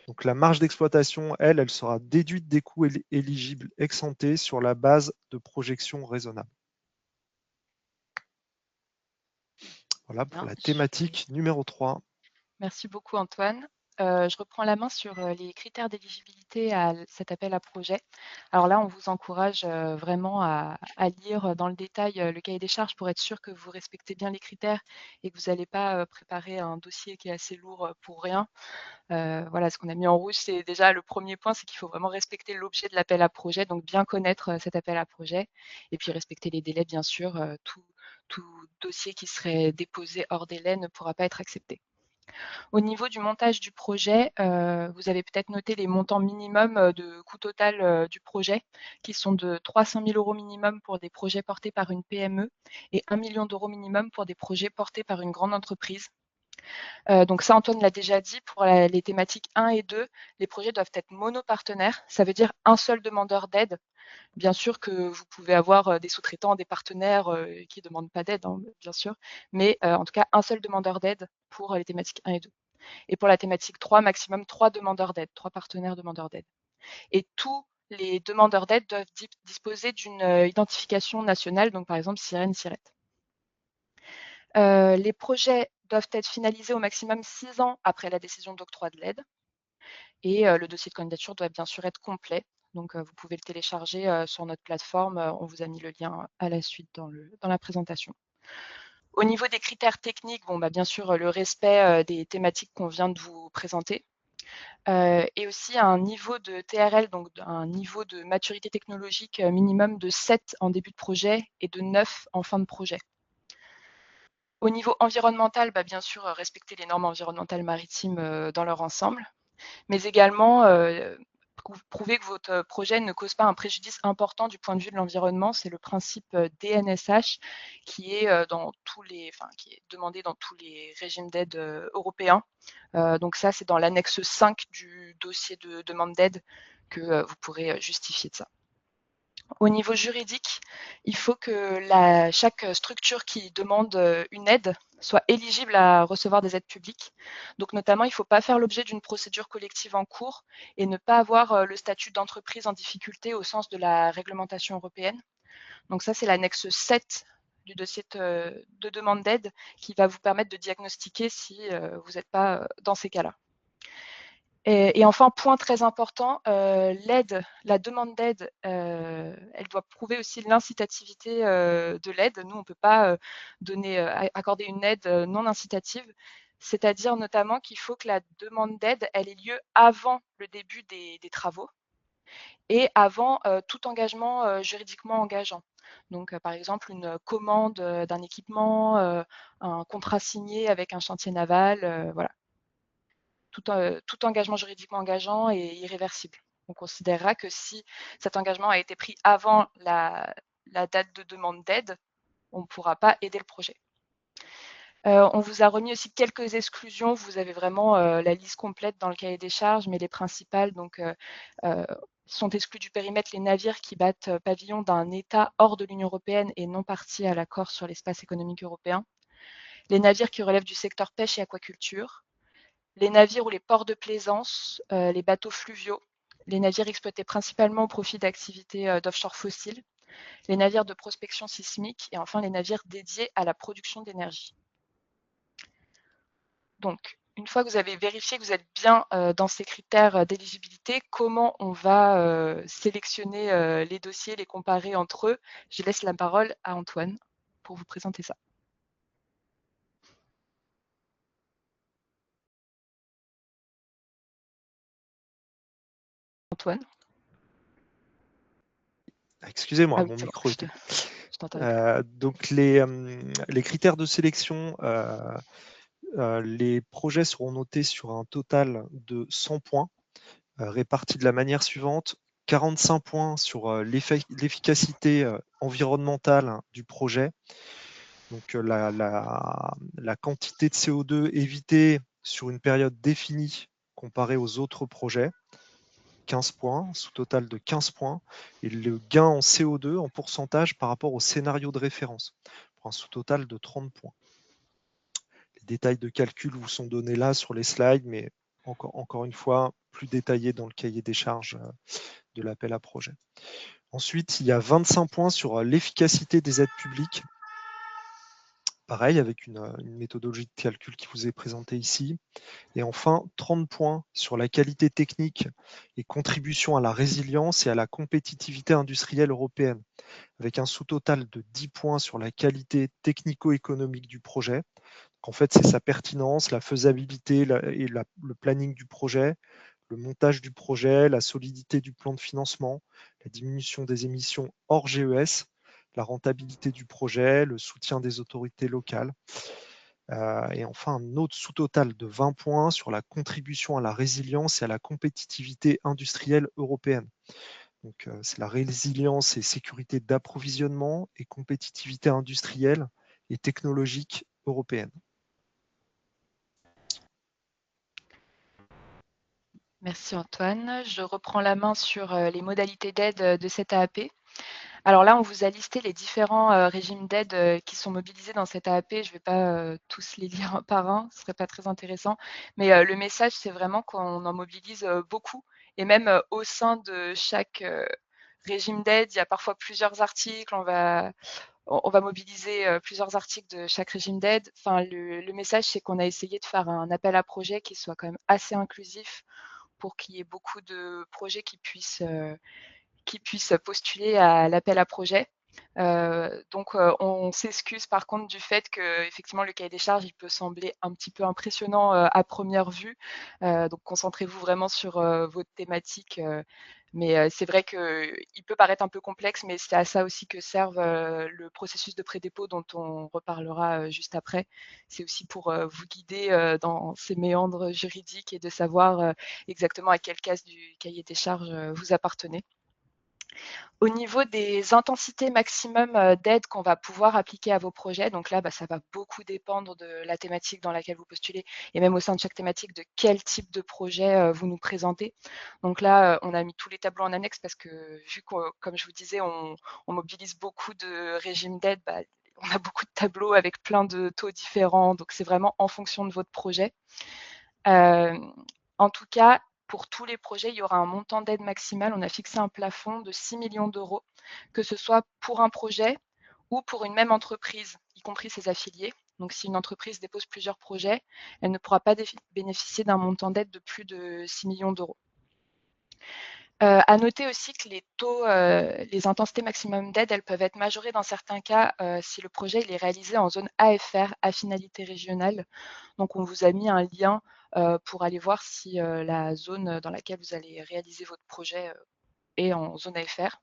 Donc la marge d'exploitation, elle sera déduite des coûts éligibles ex ante sur la base de projections raisonnables. Voilà pour la thématique numéro 3. Merci beaucoup Antoine. Je reprends la main sur les critères d'éligibilité à cet appel à projet. Alors là, on vous encourage vraiment à lire dans le détail le cahier des charges pour être sûr que vous respectez bien les critères et que vous n'allez pas préparer un dossier qui est assez lourd pour rien. Voilà, ce qu'on a mis en rouge, c'est déjà le premier point, c'est qu'il faut vraiment respecter l'objet de l'appel à projet, donc bien connaître cet appel à projet et puis respecter les délais, bien sûr. Tout dossier qui serait déposé hors délai ne pourra pas être accepté. Au niveau du montage du projet, vous avez peut-être noté les montants minimums de coût total du projet, qui sont de 300 000 € minimum pour des projets portés par une PME et 1 million d'euros minimum pour des projets portés par une grande entreprise. Donc ça, Antoine l'a déjà dit, pour les thématiques 1 et 2, les projets doivent être monopartenaires, ça veut dire un seul demandeur d'aide. Bien sûr que vous pouvez avoir des sous-traitants, des partenaires qui ne demandent pas d'aide, hein, bien sûr, mais en tout cas, un seul demandeur d'aide pour les thématiques 1 et 2. Et pour la thématique 3, maximum 3 demandeurs d'aide, 3 partenaires demandeurs d'aide. Et tous les demandeurs d'aide doivent disposer d'une identification nationale, donc par exemple Sirène, Sirette. Les projets doivent être finalisés au maximum 6 ans après la décision d'octroi de l'aide. Et le dossier de candidature doit bien sûr être complet. Donc, vous pouvez le télécharger sur notre plateforme. On vous a mis le lien à la suite dans la présentation. Au niveau des critères techniques, bon, bien sûr, le respect des thématiques qu'on vient de vous présenter. Et aussi un niveau de TRL, donc un niveau de maturité technologique minimum de 7 en début de projet et de 9 en fin de projet. Au niveau environnemental, bien sûr, respecter les normes environnementales maritimes dans leur ensemble, mais également prouver que votre projet ne cause pas un préjudice important du point de vue de l'environnement. C'est le principe DNSH qui est, qui est demandé dans tous les régimes d'aide européens. Donc ça, c'est dans l'annexe 5 du dossier de demande d'aide que vous pourrez justifier de ça. Au niveau juridique, il faut que chaque structure qui demande une aide soit éligible à recevoir des aides publiques. Donc notamment, il ne faut pas faire l'objet d'une procédure collective en cours et ne pas avoir le statut d'entreprise en difficulté au sens de la réglementation européenne. Donc ça, c'est l'annexe 7 du dossier de demande d'aide qui va vous permettre de diagnostiquer si vous n'êtes pas dans ces cas-là. Et enfin, point très important, l'aide, la demande d'aide, elle doit prouver aussi l'incitativité de l'aide. Nous, on ne peut pas accorder une aide non incitative, c'est-à-dire notamment qu'il faut que la demande d'aide, elle ait lieu avant le début des travaux et avant tout engagement juridiquement engageant. Donc, par exemple, une commande d'un équipement, un contrat signé avec un chantier naval, voilà. Tout engagement juridiquement engageant est irréversible. On considérera que si cet engagement a été pris avant la date de demande d'aide, on ne pourra pas aider le projet. On vous a remis aussi quelques exclusions. Vous avez vraiment la liste complète dans le cahier des charges, mais les principales sont exclus du périmètre les navires qui battent pavillon d'un État hors de l'Union européenne et non partie à l'accord sur l'espace économique européen, les navires qui relèvent du secteur pêche et aquaculture, les navires ou les ports de plaisance, les bateaux fluviaux, les navires exploités principalement au profit d'activités d'offshore fossiles, les navires de prospection sismique et enfin les navires dédiés à la production d'énergie. Donc, une fois que vous avez vérifié que vous êtes bien dans ces critères d'éligibilité, comment on va sélectionner les dossiers, les comparer entre eux? Je laisse la parole à Antoine pour vous présenter ça. Antoine? Excusez-moi, Ah oui, mon c'est bon, micro je était. t'entendais. Donc les critères de sélection, les projets seront notés sur un total de 100 points, répartis de la manière suivante: 45 points sur l'efficacité environnementale du projet, donc la quantité de CO2 évitée sur une période définie comparée aux autres projets, 15 points, sous total de 15 points, et le gain en CO2 en pourcentage par rapport au scénario de référence, pour un sous-total de 30 points. Les détails de calcul vous sont donnés là sur les slides, mais encore une fois, plus détaillés dans le cahier des charges de l'appel à projet. Ensuite, il y a 25 points sur l'efficacité des aides publiques. Pareil, avec une méthodologie de calcul qui vous est présentée ici. Et enfin, 30 points sur la qualité technique et contribution à la résilience et à la compétitivité industrielle européenne, avec un sous-total de 10 points sur la qualité technico-économique du projet. En fait, c'est sa pertinence, la faisabilité et le planning du projet, le montage du projet, la solidité du plan de financement, la diminution des émissions hors GES, la rentabilité du projet, le soutien des autorités locales. Et enfin, un autre sous-total de 20 points sur la contribution à la résilience et à la compétitivité industrielle européenne. Donc, c'est la résilience et sécurité d'approvisionnement et compétitivité industrielle et technologique européenne. Merci Antoine. Je reprends la main sur les modalités d'aide de cette AAP. Alors là, on vous a listé les différents régimes d'aide qui sont mobilisés dans cette AAP. Je ne vais pas tous les lire un par un, ce ne serait pas très intéressant. Mais le message, c'est vraiment qu'on en mobilise beaucoup. Et même au sein de chaque régime d'aide, il y a parfois plusieurs articles. On va mobiliser plusieurs articles de chaque régime d'aide. Enfin, le message, c'est qu'on a essayé de faire un appel à projet qui soit quand même assez inclusif pour qu'il y ait beaucoup de projets qui puissent postuler à l'appel à projet. Donc, on s'excuse par contre du fait que effectivement le cahier des charges il peut sembler un petit peu impressionnant à première vue. Donc, concentrez-vous vraiment sur votre thématique. Mais c'est vrai qu'il peut paraître un peu complexe, mais c'est à ça aussi que serve le processus de pré-dépôt dont on reparlera juste après. C'est aussi pour vous guider dans ces méandres juridiques et de savoir exactement à quelle case du cahier des charges vous appartenez. Au niveau des intensités maximum d'aide qu'on va pouvoir appliquer à vos projets, donc là, ça va beaucoup dépendre de la thématique dans laquelle vous postulez et même au sein de chaque thématique de quel type de projet vous nous présentez. Donc là, on a mis tous les tableaux en annexe parce que vu que, comme je vous disais, on mobilise beaucoup de régimes d'aide, on a beaucoup de tableaux avec plein de taux différents. Donc c'est vraiment en fonction de votre projet. En tout cas, pour tous les projets, il y aura un montant d'aide maximale. On a fixé un plafond de 6 millions d'euros, que ce soit pour un projet ou pour une même entreprise, y compris ses affiliés. Donc, si une entreprise dépose plusieurs projets, elle ne pourra pas bénéficier d'un montant d'aide de plus de 6 millions d'euros. À noter aussi que les intensités maximum d'aide, elles peuvent être majorées dans certains cas si le projet il est réalisé en zone AFR, à finalité régionale. Donc, on vous a mis un lien pour aller voir si la zone dans laquelle vous allez réaliser votre projet est en zone AFR.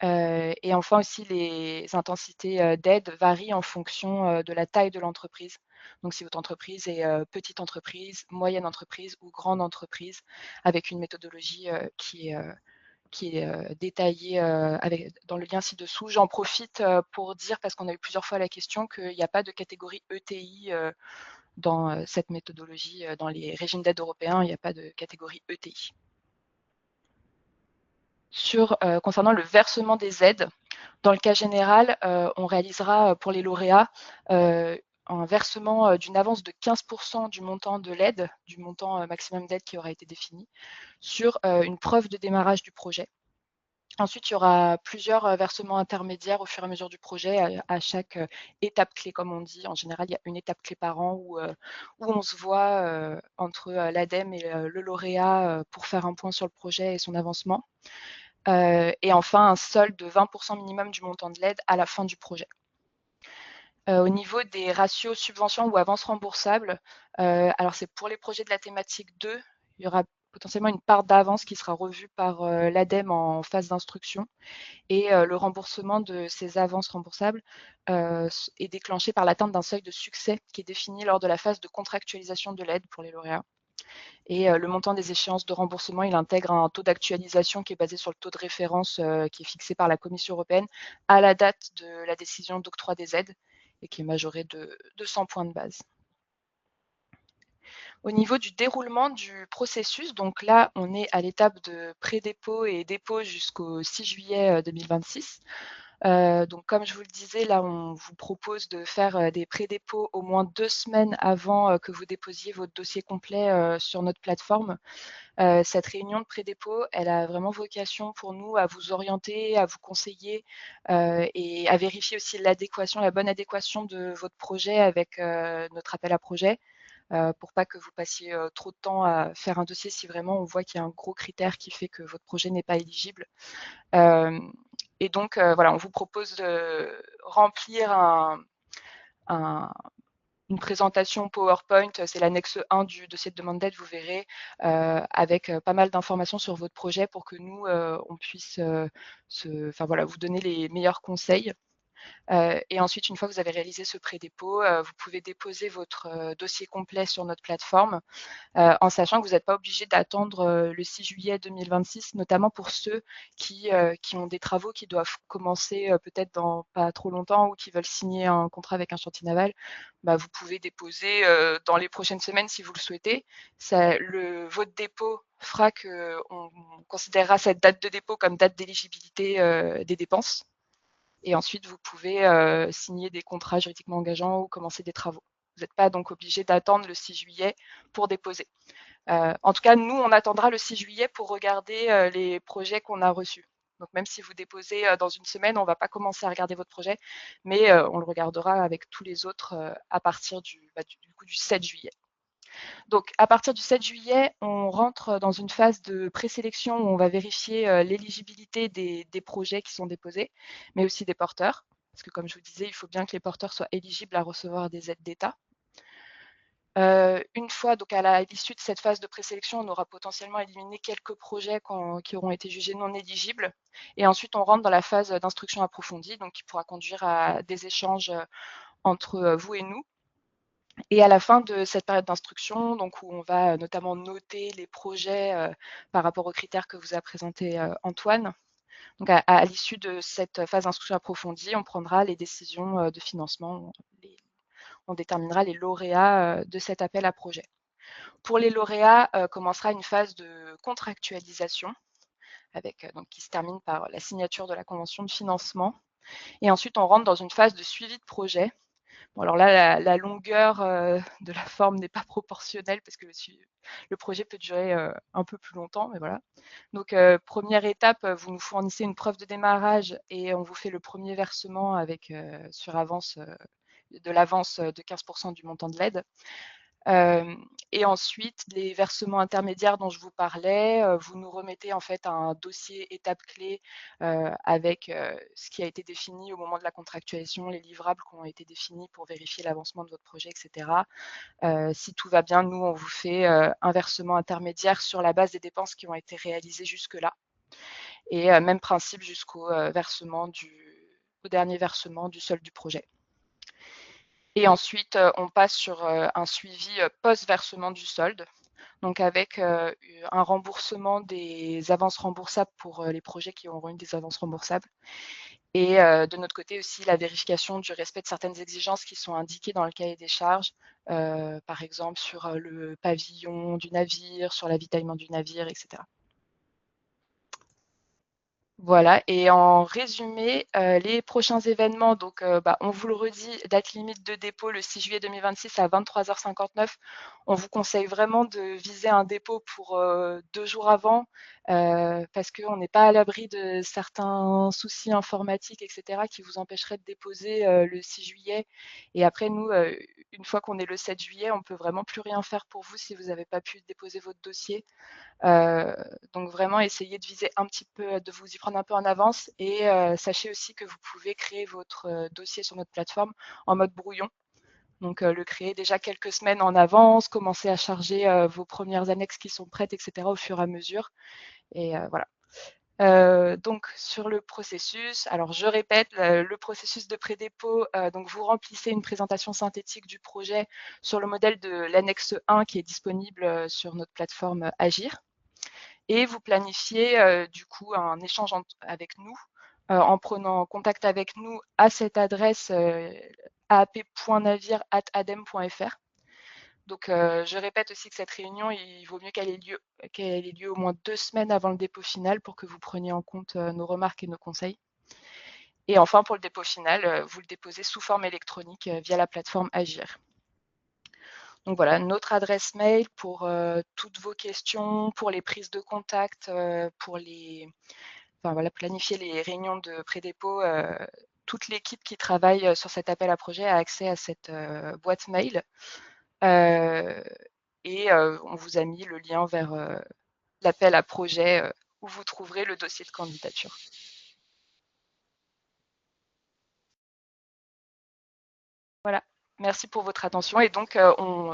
Et enfin aussi, les intensités d'aide varient en fonction de la taille de l'entreprise. Donc, si votre entreprise est petite entreprise, moyenne entreprise ou grande entreprise, avec une méthodologie qui est détaillée dans le lien ci-dessous. J'en profite pour dire, parce qu'on a eu plusieurs fois la question, qu'il n'y a pas de catégorie ETI dans cette méthodologie. Dans les régimes d'aide européens, il n'y a pas de catégorie ETI. Concernant le versement des aides, dans le cas général, on réalisera pour les lauréats un versement d'une avance de 15% du montant de l'aide, du montant maximum d'aide qui aura été défini, sur une preuve de démarrage du projet. Ensuite, il y aura plusieurs versements intermédiaires au fur et à mesure du projet, à chaque étape clé, comme on dit. En général, il y a une étape clé par an où on se voit entre l'ADEME et le lauréat pour faire un point sur le projet et son avancement. Et enfin, un solde de 20% minimum du montant de l'aide à la fin du projet. Au niveau des ratios subventions ou avances remboursables, alors c'est pour les projets de la thématique 2, il y aura potentiellement une part d'avance qui sera revue par l'ADEME en phase d'instruction. Et le remboursement de ces avances remboursables est déclenché par l'atteinte d'un seuil de succès qui est défini lors de la phase de contractualisation de l'aide pour les lauréats. Et le montant des échéances de remboursement, il intègre un taux d'actualisation qui est basé sur le taux de référence qui est fixé par la Commission européenne à la date de la décision d'octroi des aides et qui est majoré de 100 points de base. Au niveau du déroulement du processus, donc là, on est à l'étape de pré-dépôt et dépôt jusqu'au 6 juillet 2026. Donc, comme je vous le disais, là, on vous propose de faire des pré-dépôts au moins 2 semaines avant que vous déposiez votre dossier complet sur notre plateforme. Cette réunion de pré-dépôt, elle a vraiment vocation pour nous à vous orienter, à vous conseiller et à vérifier aussi l'adéquation, la bonne adéquation de votre projet avec notre appel à projet. Pour pas que vous passiez trop de temps à faire un dossier si vraiment on voit qu'il y a un gros critère qui fait que votre projet n'est pas éligible. Et donc, voilà, on vous propose de remplir une présentation PowerPoint, c'est l'annexe 1 du dossier de demande d'aide, vous verrez, avec pas mal d'informations sur votre projet pour que nous, on puisse vous donner les meilleurs conseils. Et ensuite, une fois que vous avez réalisé ce pré-dépôt, vous pouvez déposer votre dossier complet sur notre plateforme, en sachant que vous n'êtes pas obligé d'attendre le 6 juillet 2026, notamment pour ceux qui ont des travaux qui doivent commencer peut-être dans pas trop longtemps ou qui veulent signer un contrat avec un chantier naval. Bah, vous pouvez déposer dans les prochaines semaines si vous le souhaitez. Votre dépôt fera qu'on considérera cette date de dépôt comme date d'éligibilité des dépenses. Et ensuite, vous pouvez signer des contrats juridiquement engageants ou commencer des travaux. Vous n'êtes pas donc obligé d'attendre le 6 juillet pour déposer. En tout cas, nous, on attendra le 6 juillet pour regarder les projets qu'on a reçus. Donc, même si vous déposez dans une semaine, on ne va pas commencer à regarder votre projet, mais on le regardera avec tous les autres à partir du 7 juillet. Donc, à partir du 7 juillet, on rentre dans une phase de présélection où on va vérifier l'éligibilité des projets qui sont déposés, mais aussi des porteurs. Parce que, comme je vous disais, il faut bien que les porteurs soient éligibles à recevoir des aides d'État. Une fois, donc à l'issue de cette phase de présélection, on aura potentiellement éliminé quelques projets qui auront été jugés non éligibles. Et ensuite, on rentre dans la phase d'instruction approfondie, donc qui pourra conduire à des échanges entre vous et nous. Et à la fin de cette période d'instruction, donc où on va notamment noter les projets par rapport aux critères que vous a présenté Antoine, donc à l'issue de cette phase d'instruction approfondie, on prendra les décisions de financement, on déterminera les lauréats de cet appel à projet. Pour les lauréats, commencera une phase de contractualisation donc, qui se termine par la signature de la convention de financement. Et ensuite, on rentre dans une phase de suivi de projet. Bon, alors là, la longueur de la forme n'est pas proportionnelle parce que le projet peut durer un peu plus longtemps, mais voilà. Donc, première étape, vous nous fournissez une preuve de démarrage et on vous fait le premier versement avec sur avance de l'avance de 15% du montant de l'aide. Et ensuite, les versements intermédiaires dont je vous parlais, vous nous remettez en fait un dossier étape clé avec ce qui a été défini au moment de la contractualisation, les livrables qui ont été définis pour vérifier l'avancement de votre projet, etc. Si tout va bien, nous, on vous fait un versement intermédiaire sur la base des dépenses qui ont été réalisées jusque-là. Et même principe jusqu'au dernier versement du solde du projet. Et ensuite, on passe sur un suivi post-versement du solde, donc avec un remboursement des avances remboursables pour les projets qui auront eu des avances remboursables. Et de notre côté aussi, la vérification du respect de certaines exigences qui sont indiquées dans le cahier des charges, par exemple sur le pavillon du navire, sur l'avitaillement du navire, etc. Voilà, et en résumé, les prochains événements, donc on vous le redit, date limite de dépôt le 6 juillet 2026 à 23h59. On vous conseille vraiment de viser un dépôt pour 2 jours avant, parce qu'on n'est pas à l'abri de certains soucis informatiques, etc., qui vous empêcheraient de déposer le 6 juillet. Et après, nous, une fois qu'on est le 7 juillet, on peut vraiment plus rien faire pour vous si vous n'avez pas pu déposer votre dossier. Donc vraiment essayez de viser un petit peu, de vous y prendre un peu en avance et sachez aussi que vous pouvez créer votre dossier sur notre plateforme en mode brouillon. Donc le créer déjà quelques semaines en avance, commencer à charger vos premières annexes qui sont prêtes, etc. au fur et à mesure. Et voilà. Donc sur le processus, alors je répète, le processus de pré-dépôt, donc vous remplissez une présentation synthétique du projet sur le modèle de l'annexe 1 qui est disponible sur notre plateforme Agir. Et vous planifiez du coup un échange avec nous en prenant contact avec nous à cette adresse aap.navire@adem.fr. Donc je répète aussi que cette réunion, il vaut mieux qu'elle ait lieu au moins 2 semaines avant le dépôt final pour que vous preniez en compte nos remarques et nos conseils. Et enfin, pour le dépôt final, vous le déposez sous forme électronique via la plateforme Agir. Donc voilà, notre adresse mail pour toutes vos questions, pour les prises de contact, pour planifier les réunions de pré-dépôt. Toute l'équipe qui travaille sur cet appel à projet a accès à cette boîte mail. Et on vous a mis le lien vers l'appel à projet où vous trouverez le dossier de candidature. Voilà. Merci pour votre attention. Et donc,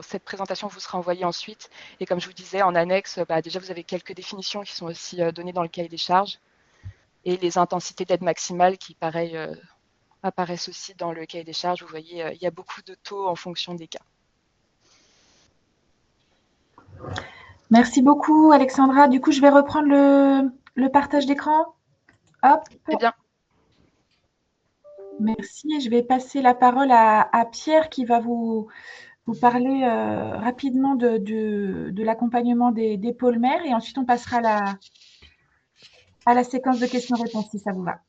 cette présentation vous sera envoyée ensuite. Et comme je vous disais, en annexe, déjà, vous avez quelques définitions qui sont aussi données dans le cahier des charges. Et les intensités d'aide maximale qui, pareil, apparaissent aussi dans le cahier des charges. Vous voyez, il y a beaucoup de taux en fonction des cas. Merci beaucoup, Alexandra. Du coup, je vais reprendre le partage d'écran. Hop. Très bien. Merci. Je vais passer la parole à Pierre qui va vous parler rapidement de l'accompagnement des pôles mères et ensuite on passera à la séquence de questions-réponses si ça vous va.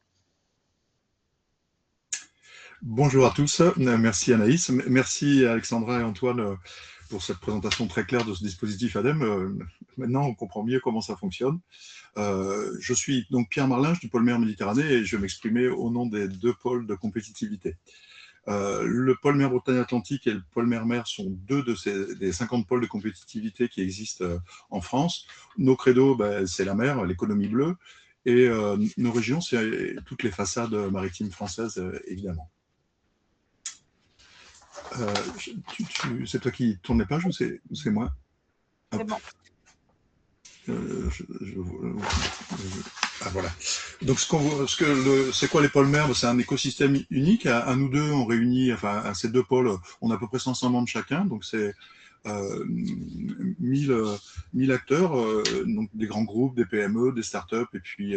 Bonjour à tous, merci Anaïs, merci Alexandra et Antoine pour cette présentation très claire de ce dispositif ADEME. Maintenant on comprend mieux comment ça fonctionne. Je suis donc Pierre Marlinge du pôle mer Méditerranée et je vais m'exprimer au nom des 2 pôles de compétitivité. Le pôle mer Bretagne-Atlantique et le pôle mer sont 2 des 50 pôles de compétitivité qui existent en France. Nos credos, c'est la mer, l'économie bleue, et nos régions, c'est toutes les façades maritimes françaises, évidemment. C'est toi qui tourne les pages ou c'est moi? C'est bon. Voilà. Donc, c'est quoi les pôles mer? C'est un écosystème unique. À nous deux, on réunit, enfin, à ces 2 pôles, on a à peu près 500 membres chacun. Donc, c'est 1000 acteurs, donc des grands groupes, des PME, des startups, et puis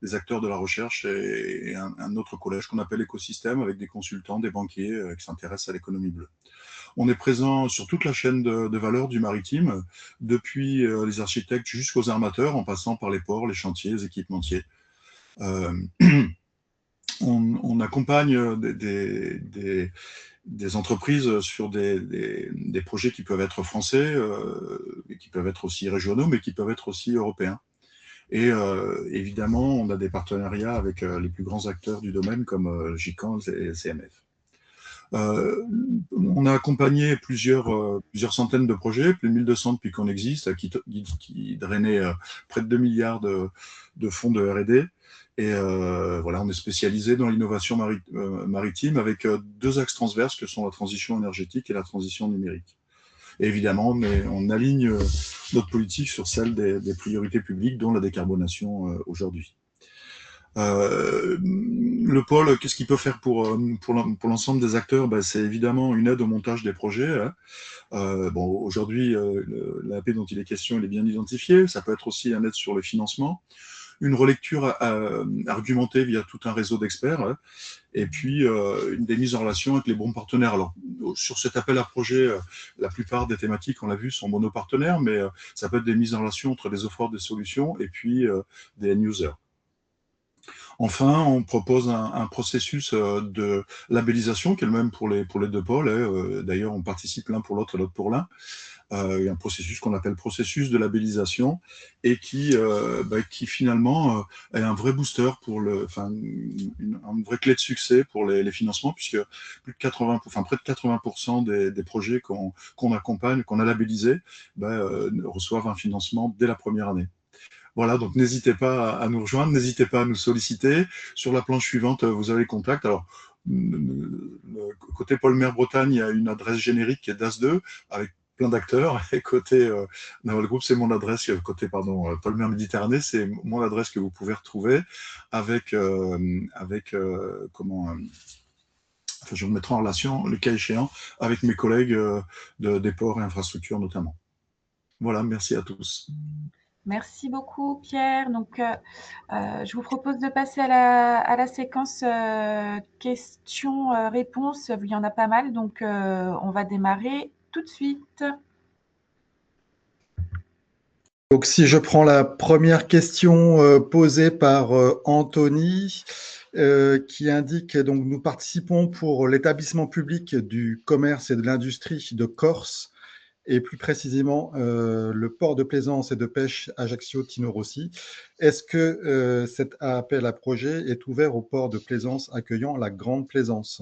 des acteurs de la recherche et un autre collège qu'on appelle écosystème avec des consultants, des banquiers qui s'intéressent à l'économie bleue. On est présent sur toute la chaîne de valeur du maritime, depuis les architectes jusqu'aux armateurs, en passant par les ports, les chantiers, les équipementiers. On accompagne des entreprises sur des projets qui peuvent être français, qui peuvent être aussi régionaux, mais qui peuvent être aussi européens. Et évidemment, on a des partenariats avec les plus grands acteurs du domaine comme GICAN et CMF. On a accompagné plusieurs centaines de projets, plus de 1200 depuis qu'on existe, qui drainaient près de 2 milliards de fonds de R&D. Et voilà, on est spécialisé dans l'innovation maritime avec 2 axes transverses que sont la transition énergétique et la transition numérique. Et évidemment, on aligne notre politique sur celle des priorités publiques, dont la décarbonation aujourd'hui. Le pôle, qu'est-ce qu'il peut faire pour l'ensemble des acteurs? C'est évidemment une aide au montage des projets. Aujourd'hui, l'AP dont il est question, il est bien identifié. Ça peut être aussi une aide sur le financement, une relecture argumentée via tout un réseau d'experts, et puis des mises en relation avec les bons partenaires. Alors, sur cet appel à projet, la plupart des thématiques, on l'a vu, sont monopartenaires, mais ça peut être des mises en relation entre les offreurs des solutions et puis des end-users. Enfin, on propose un processus de labellisation qui est le même pour les 2 pôles. D'ailleurs, on participe l'un pour l'autre et l'autre pour l'un. Un processus qu'on appelle processus de labellisation et qui finalement est un vrai booster pour une vraie clé de succès pour les financements, puisque près de 80% des projets qu'on accompagne, qu'on a labellisés, reçoivent un financement dès la première année. Voilà, donc n'hésitez pas à nous rejoindre, n'hésitez pas à nous solliciter. Sur la planche suivante, vous avez les contacts. Alors, côté pôle mer Bretagne, il y a une adresse générique qui est DAS2 avec plein d'acteurs. Et côté dans le groupe, c'est mon adresse. Côté pôle mer Méditerranée, c'est mon adresse que vous pouvez retrouver avec je me mettrai en relation, le cas échéant, avec mes collègues des ports et infrastructures notamment. Voilà, merci à tous. Merci beaucoup, Pierre. Donc, je vous propose de passer à la séquence questions-réponses. Il y en a pas mal, donc on va démarrer tout de suite. Donc, si je prends la première question posée par Anthony, qui indique donc nous participons pour l'établissement public du commerce et de l'industrie de Corse, et plus précisément le port de plaisance et de pêche Ajaccio-Tino-Rossi. Est-ce que cet appel à projet est ouvert au port de plaisance accueillant la Grande Plaisance?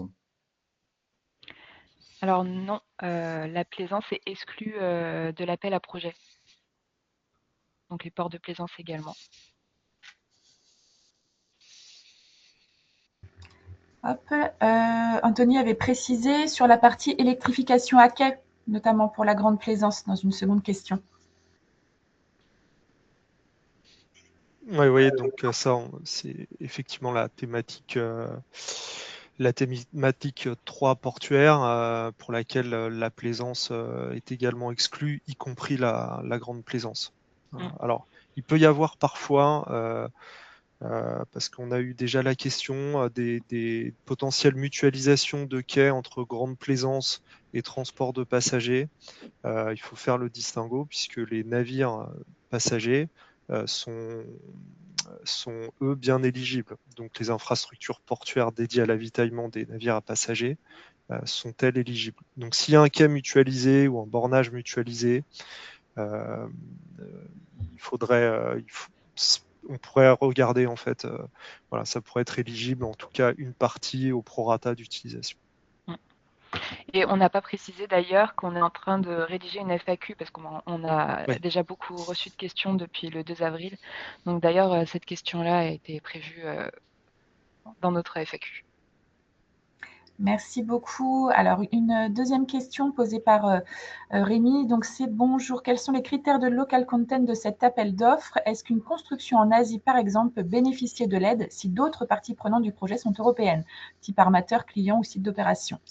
Alors non, la plaisance est exclue de l'appel à projet. Donc les ports de plaisance également. Hop, Anthony avait précisé sur la partie électrification à quai, notamment pour la Grande Plaisance, dans une seconde question. Oui, donc ça, c'est effectivement la thématique la thématique 3 portuaire, pour laquelle la plaisance est également exclue, y compris la grande plaisance. Alors, il peut y avoir parfois, parce qu'on a eu déjà la question des potentielles mutualisations de quais entre grande plaisance et transport de passagers. Il faut faire le distinguo puisque les navires passagers sont eux bien éligibles. Donc les infrastructures portuaires dédiées à l'avitaillement des navires à passagers sont-elles éligibles. Donc s'il y a un quai mutualisé ou un bornage mutualisé, on pourrait regarder en fait, voilà, ça pourrait être éligible, en tout cas une partie au prorata d'utilisation. Et on n'a pas précisé d'ailleurs qu'on est en train de rédiger une FAQ parce qu'on a déjà beaucoup reçu de questions depuis le 2 avril. Donc d'ailleurs, cette question-là a été prévue dans notre FAQ. Merci beaucoup. Alors, une deuxième question posée par Rémi. Donc, c'est bonjour. Quels sont les critères de local content de cet appel d'offres? Est-ce qu'une construction en Asie, par exemple, peut bénéficier de l'aide si d'autres parties prenantes du projet sont européennes, type armateur, client ou site d'opération?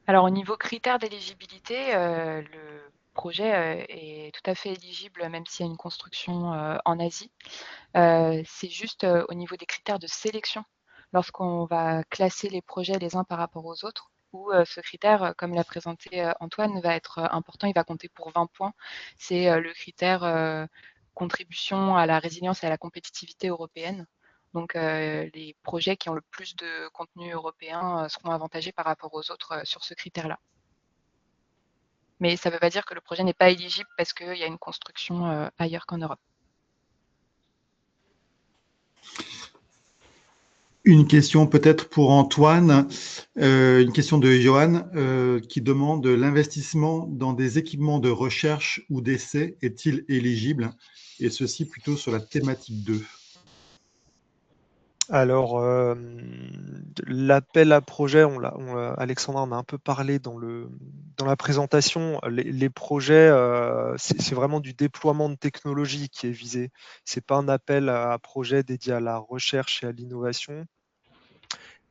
Alors, au niveau critères d'éligibilité, le projet est tout à fait éligible, même s'il y a une construction en Asie. C'est juste au niveau des critères de sélection, lorsqu'on va classer les projets les uns par rapport aux autres, où ce critère, comme l'a présenté Antoine, va être important, il va compter pour 20 points. C'est le critère contribution à la résilience et à la compétitivité européenne. Donc les projets qui ont le plus de contenu européen seront avantagés par rapport aux autres sur ce critère-là. Mais ça ne veut pas dire que le projet n'est pas éligible parce qu'il y a une construction ailleurs qu'en Europe. Une question peut-être pour Antoine, une question de Johan qui demande l'investissement dans des équipements de recherche ou d'essai est-il éligible? Et ceci plutôt sur la thématique 2. Alors, l'appel à projet, Alexandra en a un peu parlé dans la présentation. Les projets, c'est vraiment du déploiement de technologie qui est visé. C'est pas un appel à projet dédié à la recherche et à l'innovation.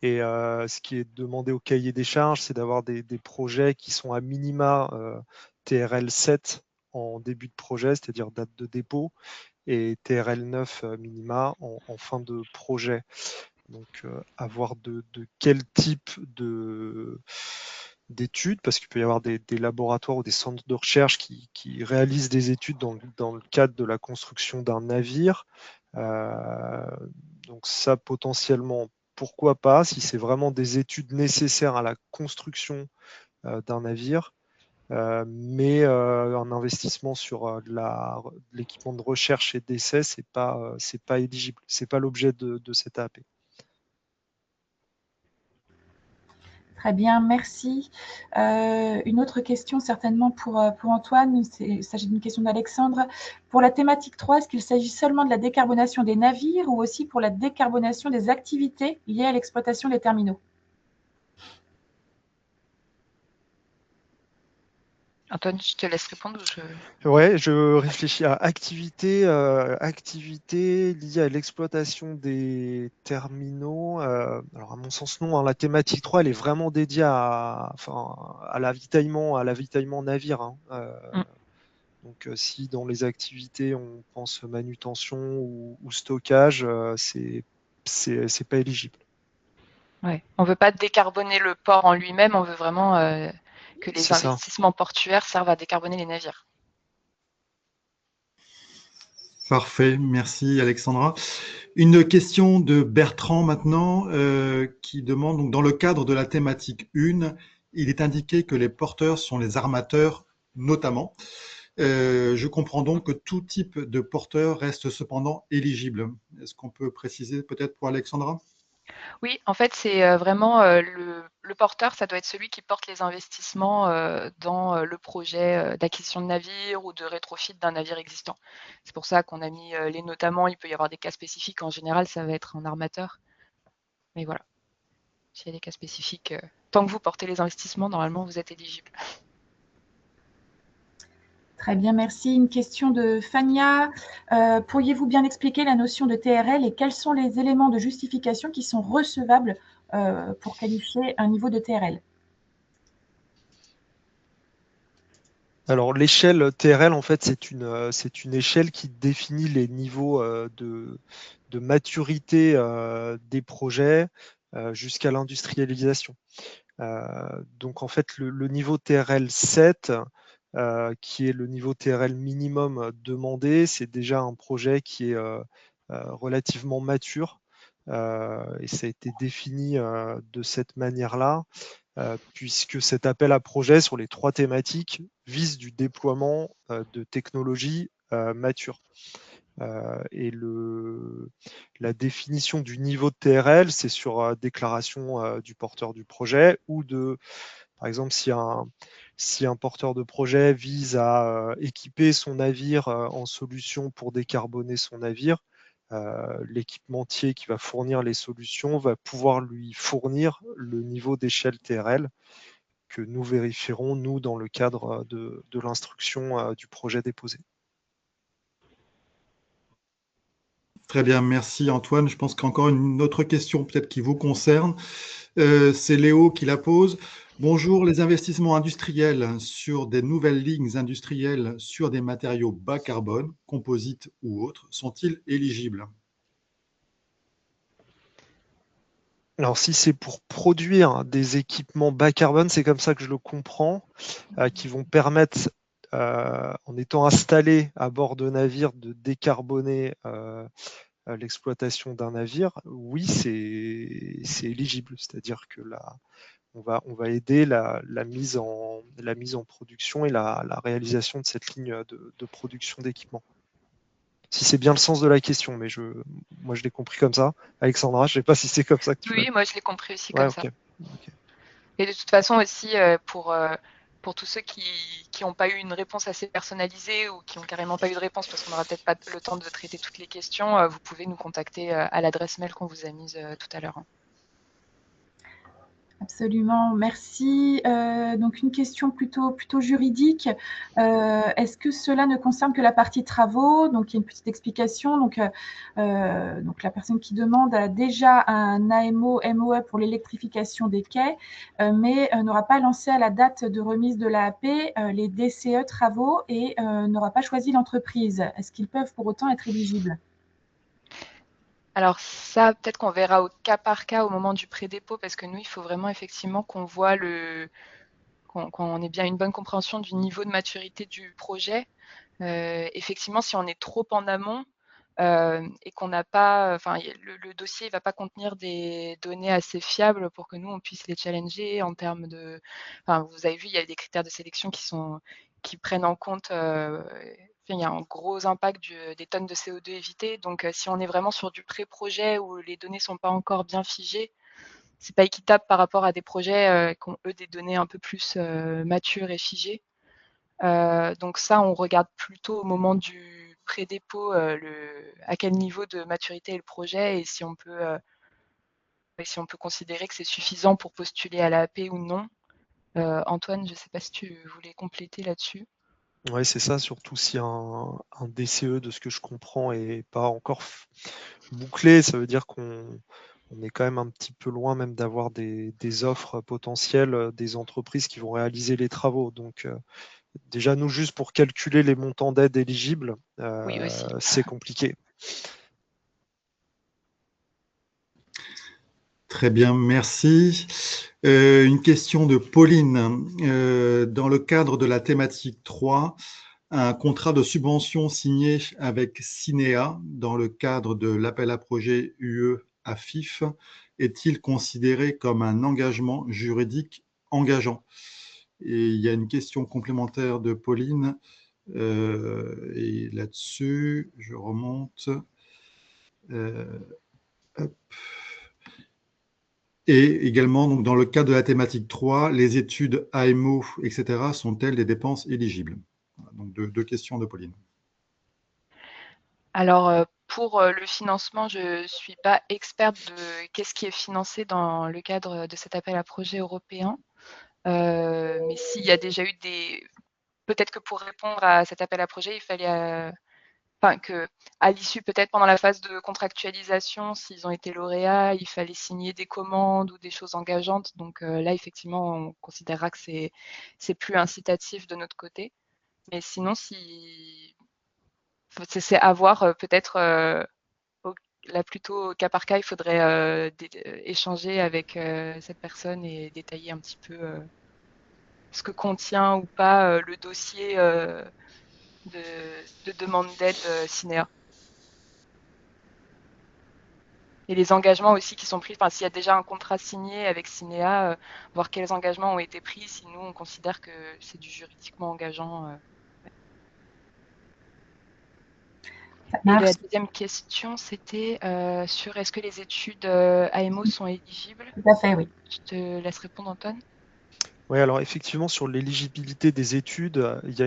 Et ce qui est demandé au cahier des charges, c'est d'avoir des projets qui sont à minima TRL 7 en début de projet, c'est-à-dire date de dépôt, et TRL 9 minima en fin de projet. Donc, à voir de quel type d'études, parce qu'il peut y avoir des laboratoires ou des centres de recherche qui réalisent des études dans le cadre de la construction d'un navire. Donc ça, potentiellement, pourquoi pas, si c'est vraiment des études nécessaires à la construction d'un navire. Mais un investissement sur l'équipement de recherche et d'essai, c'est pas éligible. C'est pas l'objet de cette AAP. Très bien, merci. Une autre question certainement pour Antoine, il s'agit d'une question d'Alexandre. Pour la thématique 3, est-ce qu'il s'agit seulement de la décarbonation des navires ou aussi pour la décarbonation des activités liées à l'exploitation des terminaux? Antoine, je te laisse répondre. Ouais, je réfléchis à activité liée à l'exploitation des terminaux. Alors à mon sens non, hein, la thématique 3, elle est vraiment dédiée à l'avitaillement navire. Hein. Donc si dans les activités on pense manutention ou stockage, c'est pas éligible. Ouais. On ne veut pas décarboner le port en lui-même, on veut vraiment que les investissements portuaires servent à décarboner les navires. Parfait, merci Alexandra. Une question de Bertrand maintenant qui demande, donc, dans le cadre de la thématique 1, il est indiqué que les porteurs sont les armateurs notamment. Je comprends donc que tout type de porteur reste cependant éligible. Est-ce qu'on peut préciser peut-être pour Alexandra? Oui, en fait, c'est vraiment le porteur, ça doit être celui qui porte les investissements dans le projet d'acquisition de navire ou de rétrofit d'un navire existant. C'est pour ça qu'on a mis les notamment, il peut y avoir des cas spécifiques, en général, ça va être un armateur. Mais voilà, s'il y a des cas spécifiques, tant que vous portez les investissements, normalement, vous êtes éligible. Très bien, merci. Une question de Fania. Pourriez-vous bien expliquer la notion de TRL et quels sont les éléments de justification qui sont recevables pour qualifier un niveau de TRL? Alors, l'échelle TRL, en fait, c'est une échelle qui définit les niveaux de maturité des projets jusqu'à l'industrialisation. Donc, en fait, le niveau TRL 7, qui est le niveau TRL minimum demandé, c'est déjà un projet qui est relativement mature. Et ça a été défini de cette manière-là. Puisque cet appel à projet sur les 3 thématiques vise du déploiement de technologies matures. Et la définition du niveau de TRL, c'est sur déclaration du porteur du projet ou par exemple, si un porteur de projet vise à équiper son navire en solution pour décarboner son navire, l'équipementier qui va fournir les solutions va pouvoir lui fournir le niveau d'échelle TRL que nous vérifierons, nous, dans le cadre de l'instruction du projet déposé. Très bien, merci Antoine. Je pense qu'encore une autre question peut-être qui vous concerne. C'est Léo qui la pose. Bonjour, les investissements industriels sur des nouvelles lignes industrielles sur des matériaux bas carbone, composites ou autres, sont-ils éligibles? Alors, si c'est pour produire des équipements bas carbone, c'est comme ça que je le comprends, qui vont permettre, en étant installés à bord de navires, de décarboner l'exploitation d'un navire. Oui, c'est éligible, c'est-à-dire que là, on va aider la mise en production et la réalisation de cette ligne de production d'équipements. Si c'est bien le sens de la question, mais moi je l'ai compris comme ça. Alexandra, je ne sais pas si c'est comme ça que tu Oui, moi je l'ai compris aussi Ouais, comme ça. Et de toute façon aussi, pour tous ceux qui n'ont pas eu une réponse assez personnalisée ou qui n'ont carrément pas eu de réponse parce qu'on n'aura peut-être pas le temps de traiter toutes les questions, vous pouvez nous contacter à l'adresse mail qu'on vous a mise tout à l'heure. Absolument, merci. Donc une question plutôt juridique. Est-ce que cela ne concerne que la partie travaux? Donc il y a une petite explication. Donc la personne qui demande a déjà un AMO, MOE pour l'électrification des quais, mais n'aura pas lancé à la date de remise de l'AAP les DCE travaux et n'aura pas choisi l'entreprise. Est-ce qu'ils peuvent pour autant être éligibles? Alors ça, peut-être qu'on verra au cas par cas au moment du pré-dépôt, parce que nous, il faut vraiment effectivement qu'on voit qu'on ait bien une bonne compréhension du niveau de maturité du projet. Effectivement, si on est trop en amont et qu'on n'a pas, enfin, le dossier ne va pas contenir des données assez fiables pour que nous, on puisse les challenger en termes de, enfin, vous avez vu, il y a des critères de sélection qui prennent en compte il y a un gros impact des tonnes de CO2 évitées. Donc, si on est vraiment sur du pré-projet où les données ne sont pas encore bien figées, c'est pas équitable par rapport à des projets qui ont, eux, des données un peu plus matures et figées. Donc ça, on regarde plutôt au moment du pré-dépôt à quel niveau de maturité est le projet et si on peut considérer que c'est suffisant pour postuler à l'AP ou non. Antoine, je ne sais pas si tu voulais compléter là-dessus. Oui, c'est ça, surtout si un DCE, de ce que je comprends, n'est pas encore bouclé, ça veut dire qu'on est quand même un petit peu loin même d'avoir des offres potentielles des entreprises qui vont réaliser les travaux. Donc déjà, nous, juste pour calculer les montants d'aide éligibles, Oui, aussi. c'est compliqué. Très bien, merci. Une question de Pauline. Dans le cadre de la thématique 3, un contrat de subvention signé avec Cinéa dans le cadre de l'appel à projet UE AFIF est-il considéré comme un engagement juridique engageant? Et il y a une question complémentaire de Pauline. Et là-dessus, je remonte. Hop. Et également, donc, dans le cadre de la thématique 3, les études AMO, etc., sont-elles des dépenses éligibles? Donc, deux questions de Pauline. Alors, pour le financement, je ne suis pas experte de qu'est-ce qui est financé dans le cadre de cet appel à projet européen. Mais s'il y a déjà eu peut-être que pour répondre à cet appel à projet, il fallait enfin que à l'issue, peut-être pendant la phase de contractualisation, s'ils ont été lauréats, il fallait signer des commandes ou des choses engageantes. Donc là, effectivement, on considérera que c'est plus incitatif de notre côté. Mais sinon, si c'est à voir peut-être là plutôt au cas par cas, il faudrait échanger avec cette personne et détailler un petit peu ce que contient ou pas le dossier de demande d'aide Cinéa. Et les engagements aussi qui sont pris, enfin, s'il y a déjà un contrat signé avec Cinéa, voir quels engagements ont été pris, si nous on considère que c'est du juridiquement engageant. Ça Et la marche. deuxième question, c'était sur est-ce que les études AMO sont éligibles? Tout à fait, oui. Je te laisse répondre, Antoine. Oui, alors effectivement, sur l'éligibilité des études, il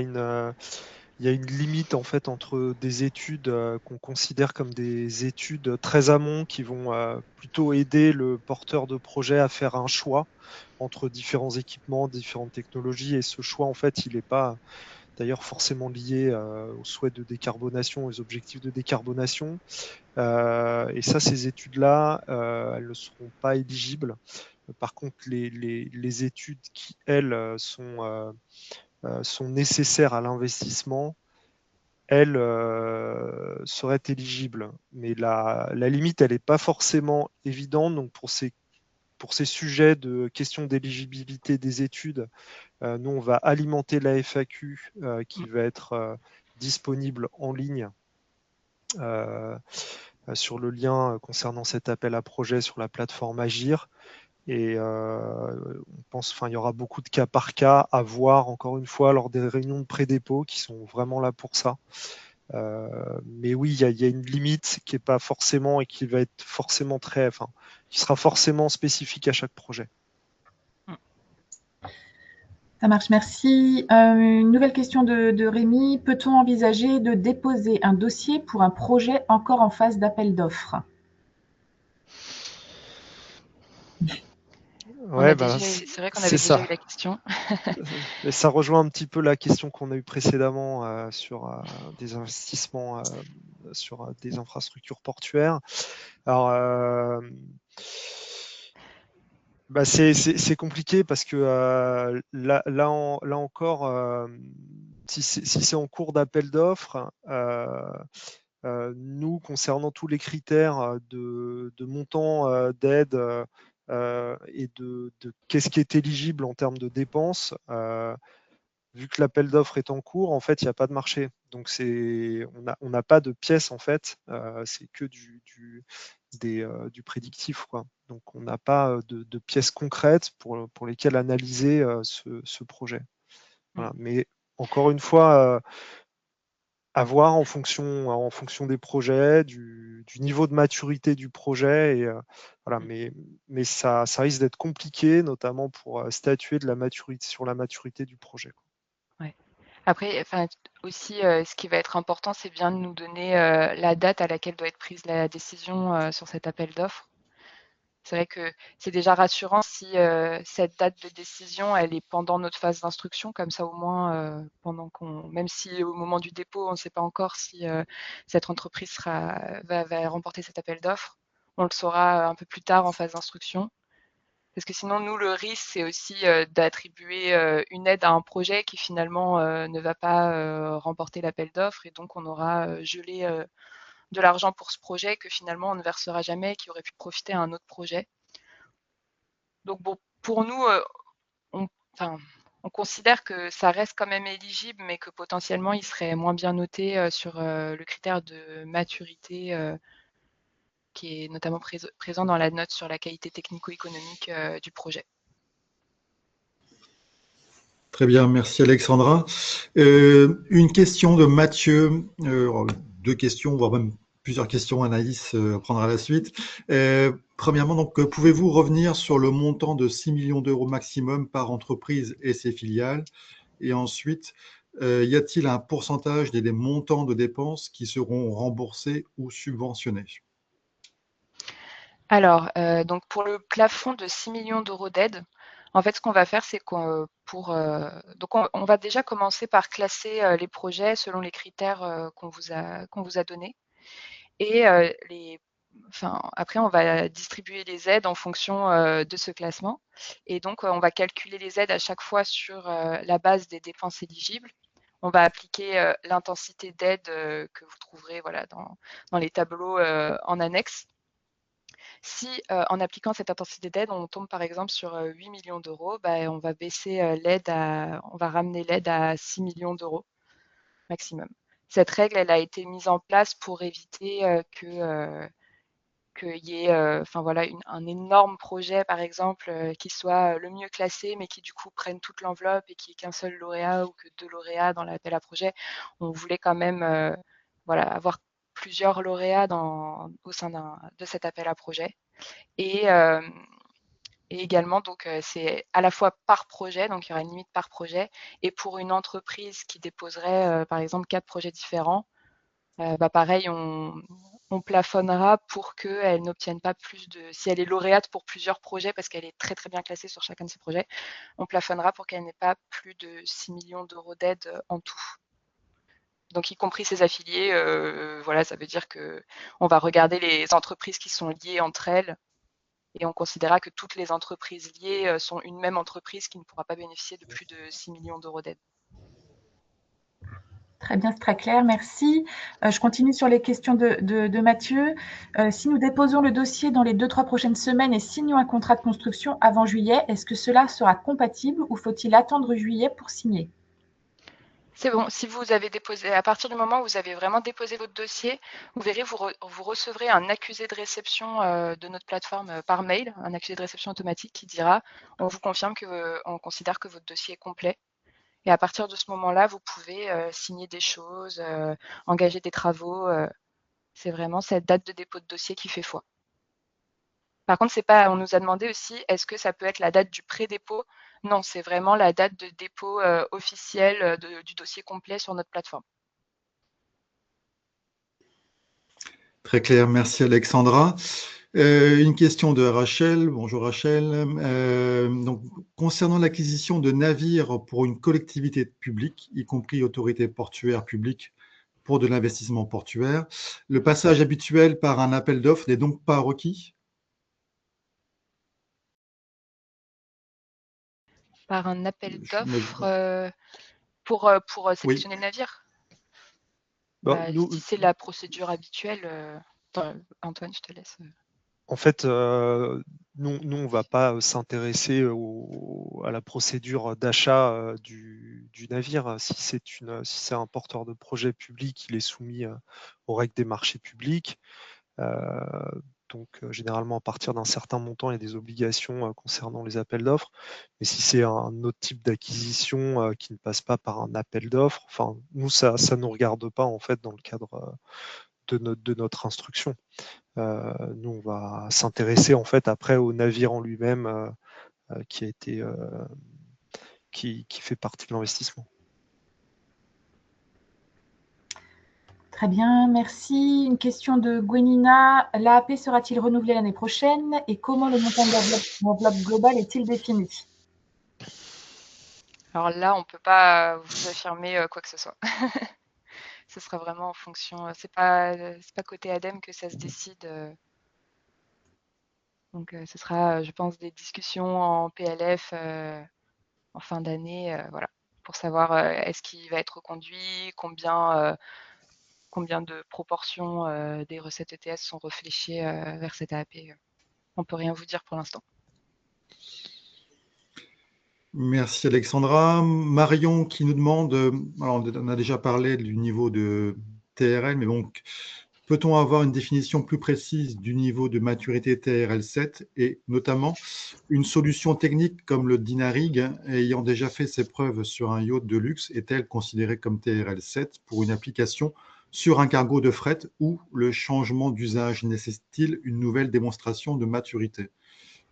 y a une limite en fait entre des études qu'on considère comme des études très amont qui vont plutôt aider le porteur de projet à faire un choix entre différents équipements, différentes technologies, et ce choix en fait, il n'est pas d'ailleurs forcément lié aux souhaits de décarbonation, aux objectifs de décarbonation. Et ça, ces études-là, elles ne seront pas éligibles. Par contre, les études qui, elles, sont nécessaires à l'investissement, elles seraient éligibles. Mais la limite, elle n'est pas forcément évidente. Donc, pour ces sujets de questions d'éligibilité des études, nous, on va alimenter la FAQ qui va être disponible en ligne sur le lien concernant cet appel à projet sur la plateforme Agir. Et on pense, enfin, il y aura beaucoup de cas par cas à voir, encore une fois, lors des réunions de pré-dépôt qui sont vraiment là pour ça. Mais oui, il y a une limite qui est pas forcément et qui va être forcément qui sera forcément spécifique à chaque projet. Ça marche, merci. Une nouvelle question de Rémi. Peut-on envisager de déposer un dossier pour un projet encore en phase d'appel d'offres? Ouais, C'est vrai qu'on avait c'est déjà ça. eu la question. Et ça rejoint un petit peu la question qu'on a eue précédemment sur des investissements sur des infrastructures portuaires. Alors, c'est compliqué parce que là encore, si c'est en cours d'appel d'offres, nous, concernant tous les critères de montant d'aide et de qu'est-ce qui est éligible en termes de dépenses, vu que l'appel d'offres est en cours, en fait, il n'y a pas de marché. Donc, on n'a pas de pièces, en fait. C'est que du prédictif, quoi. Donc, on n'a pas de pièces concrètes pour lesquelles analyser ce projet. Voilà. Mais encore une fois, à voir en fonction des projets, du niveau de maturité du projet. Et, voilà. Mais ça risque d'être compliqué, notamment pour statuer sur la maturité du projet, quoi. Ouais. Après, enfin, aussi, ce qui va être important, c'est bien de nous donner la date à laquelle doit être prise la décision sur cet appel d'offres. C'est vrai que c'est déjà rassurant si cette date de décision, elle est pendant notre phase d'instruction, comme ça au moins, même si au moment du dépôt, on ne sait pas encore si cette entreprise va remporter cet appel d'offres, on le saura un peu plus tard en phase d'instruction. Parce que sinon, nous, le risque, c'est aussi d'attribuer une aide à un projet qui finalement ne va pas remporter l'appel d'offres, et donc on aura gelé de l'argent pour ce projet que finalement on ne versera jamais, qui aurait pu profiter à un autre projet. Donc bon, pour nous, on considère que ça reste quand même éligible, mais que potentiellement il serait moins bien noté sur le critère de maturité qui est notamment présent dans la note sur la qualité technico-économique du projet. Très bien, merci Alexandra. Une question de Mathieu, deux questions, voire même plusieurs questions, Anaïs prendra la suite. Premièrement, donc, pouvez-vous revenir sur le montant de 6 millions d'euros maximum par entreprise et ses filiales? Et ensuite, y a-t-il un pourcentage des montants de dépenses qui seront remboursés ou subventionnés? Alors, donc pour le plafond de 6 millions d'euros d'aide, En fait, ce qu'on va faire, c'est donc on va déjà commencer par classer les projets selon les critères qu'on vous a donnés. Et après, on va distribuer les aides en fonction de ce classement. Et donc, on va calculer les aides à chaque fois sur la base des dépenses éligibles. On va appliquer l'intensité d'aide que vous trouverez voilà, dans les tableaux en annexe. Si en appliquant cette intensité d'aide, on tombe par exemple sur 8 millions d'euros, bah, on va baisser on va ramener l'aide à 6 millions d'euros maximum. Cette règle, elle a été mise en place pour éviter qu'il y ait voilà, un énorme projet, par exemple, qui soit le mieux classé, mais qui du coup prenne toute l'enveloppe et qui ait qu'un seul lauréat ou que 2 lauréats dans l'appel à projet. On voulait quand même voilà, avoir plusieurs lauréats au sein de cet appel à projet. Et, et également, donc, c'est à la fois par projet, donc il y aura une limite par projet, et pour une entreprise qui déposerait, par exemple, 4 projets différents, bah, pareil, on plafonnera pour qu'elle n'obtienne pas plus de... Si elle est lauréate pour plusieurs projets, parce qu'elle est très très bien classée sur chacun de ses projets, on plafonnera pour qu'elle n'ait pas plus de 6 millions d'euros d'aide en tout. Donc, y compris ses affiliés, voilà, ça veut dire qu'on va regarder les entreprises qui sont liées entre elles et on considérera que toutes les entreprises liées sont une même entreprise qui ne pourra pas bénéficier de plus de 6 millions d'euros d'aide. Très bien, c'est très clair, merci. Je continue sur les questions de Mathieu. Si nous déposons le dossier dans les 2-3 prochaines semaines et signons un contrat de construction avant juillet, est-ce que cela sera compatible ou faut-il attendre juillet pour signer? C'est bon, si vous avez déposé, à partir du moment où vous avez vraiment déposé votre dossier, vous verrez, vous recevrez un accusé de réception de notre plateforme par mail, un accusé de réception automatique qui dira on vous confirme on considère que votre dossier est complet. Et à partir de ce moment-là, vous pouvez signer des choses, engager des travaux. C'est vraiment cette date de dépôt de dossier qui fait foi. Par contre, on nous a demandé aussi, est-ce que ça peut être la date du pré-dépôt? Non, c'est vraiment la date de dépôt officielle du dossier complet sur notre plateforme. Très clair, merci Alexandra. Une question de Rachel. Bonjour Rachel. Donc, concernant l'acquisition de navires pour une collectivité publique, y compris autorité portuaire publique pour de l'investissement portuaire, le passage habituel par un appel d'offres n'est donc pas requis? Par un appel d'offres pour sélectionner le navire? Bah, Si c'est la procédure habituelle, Antoine, je te laisse. En fait, nous, on ne va pas s'intéresser à la procédure d'achat du navire. Si c'est un porteur de projet public, il est soumis aux règles des marchés publics. Donc, généralement, à partir d'un certain montant, il y a des obligations concernant les appels d'offres. Mais si c'est un autre type d'acquisition qui ne passe pas par un appel d'offres, enfin, nous, ça ne nous regarde pas en fait dans le cadre de notre instruction. Nous, on va s'intéresser en fait après au navire en lui-même qui fait partie de l'investissement. Très bien, merci. Une question de Gwenina. L'AAP sera-t-il renouvelé l'année prochaine et comment le montant de l'enveloppe globale est-il défini? Alors là, on ne peut pas vous affirmer quoi que ce soit. Ce sera vraiment en fonction. C'est pas côté ADEME que ça se décide. Donc, ce sera, je pense, des discussions en PLF en fin d'année, voilà, pour savoir est-ce qu'il va être reconduit, combien de proportions des recettes ETS sont réfléchies vers cette AAP. On ne peut rien vous dire pour l'instant. Merci Alexandra. Marion qui nous demande, alors on a déjà parlé du niveau de TRL, mais donc peut-on avoir une définition plus précise du niveau de maturité TRL 7 et notamment une solution technique comme le Dynarig ayant déjà fait ses preuves sur un yacht de luxe est-elle considérée comme TRL 7 pour une application sur un cargo de fret ou le changement d'usage nécessite-t-il une nouvelle démonstration de maturité?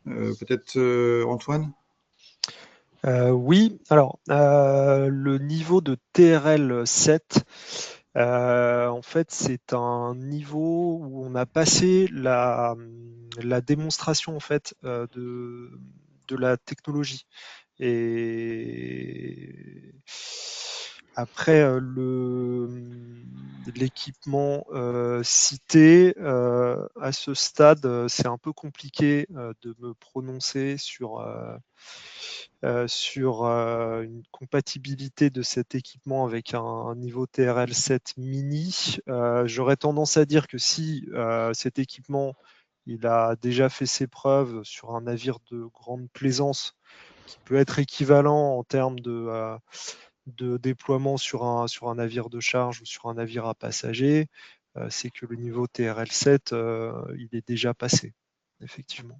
Peut-être Antoine? Oui, alors le niveau de TRL 7, en fait, c'est un niveau où on a passé la démonstration en fait de la technologie. Et après, l'équipement cité, à ce stade, c'est un peu compliqué de me prononcer sur une compatibilité de cet équipement avec un niveau TRL7 mini. J'aurais tendance à dire que si cet équipement il a déjà fait ses preuves sur un navire de grande plaisance qui peut être équivalent en termes de déploiement sur un navire de charge ou sur un navire à passagers, c'est que le niveau TRL7 il est déjà passé, effectivement.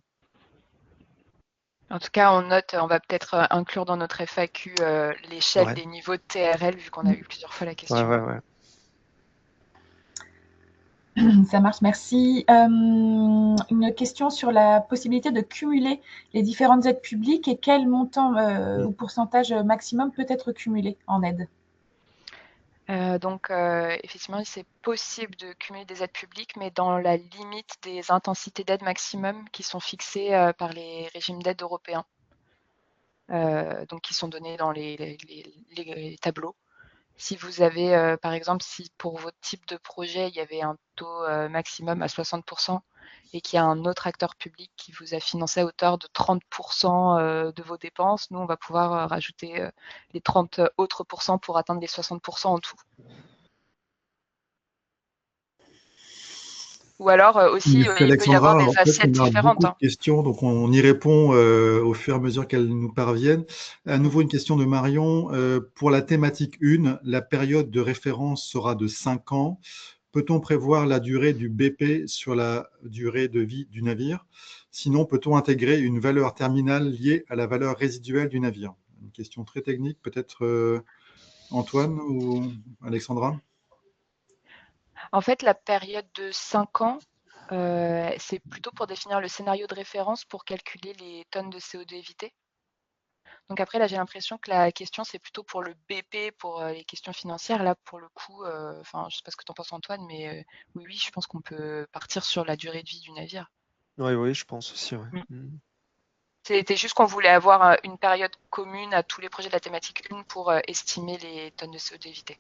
En tout cas, on va peut-être inclure dans notre FAQ l'échelle Ouais. des niveaux de TRL, vu qu'on a eu plusieurs fois la question. Ouais. Ça marche, merci. Une question sur la possibilité de cumuler les différentes aides publiques et quel montant ou pourcentage maximum peut être cumulé en aide. Donc, effectivement, c'est possible de cumuler des aides publiques, mais dans la limite des intensités d'aide maximum qui sont fixées par les régimes d'aide européens, donc qui sont donnés dans les tableaux. Si vous avez, par exemple, si pour votre type de projet, il y avait un taux maximum à 60% et qu'il y a un autre acteur public qui vous a financé à hauteur de 30% de vos dépenses, nous, on va pouvoir rajouter les 30 autres pourcents pour atteindre les 60% en tout. Ou alors aussi, Merci il peut y avoir Alexandra. des Alors, en fait, assiettes on a différentes. beaucoup de questions, donc on y répond au fur et à mesure qu'elles nous parviennent. À nouveau, une question de Marion. Pour la thématique 1, la période de référence sera de 5 ans. Peut-on prévoir la durée du BP sur la durée de vie du navire? Sinon, peut-on intégrer une valeur terminale liée à la valeur résiduelle du navire? Une question très technique, peut-être Antoine ou Alexandra? En fait, la période de 5 ans, c'est plutôt pour définir le scénario de référence pour calculer les tonnes de CO2 évitées. Donc après, là, j'ai l'impression que la question, c'est plutôt pour le BP, pour les questions financières. Là, pour le coup, je ne sais pas ce que tu en penses, Antoine, mais oui, je pense qu'on peut partir sur la durée de vie du navire. Oui, je pense aussi. Ouais. C'était juste qu'on voulait avoir une période commune à tous les projets de la thématique 1 pour estimer les tonnes de CO2 évitées.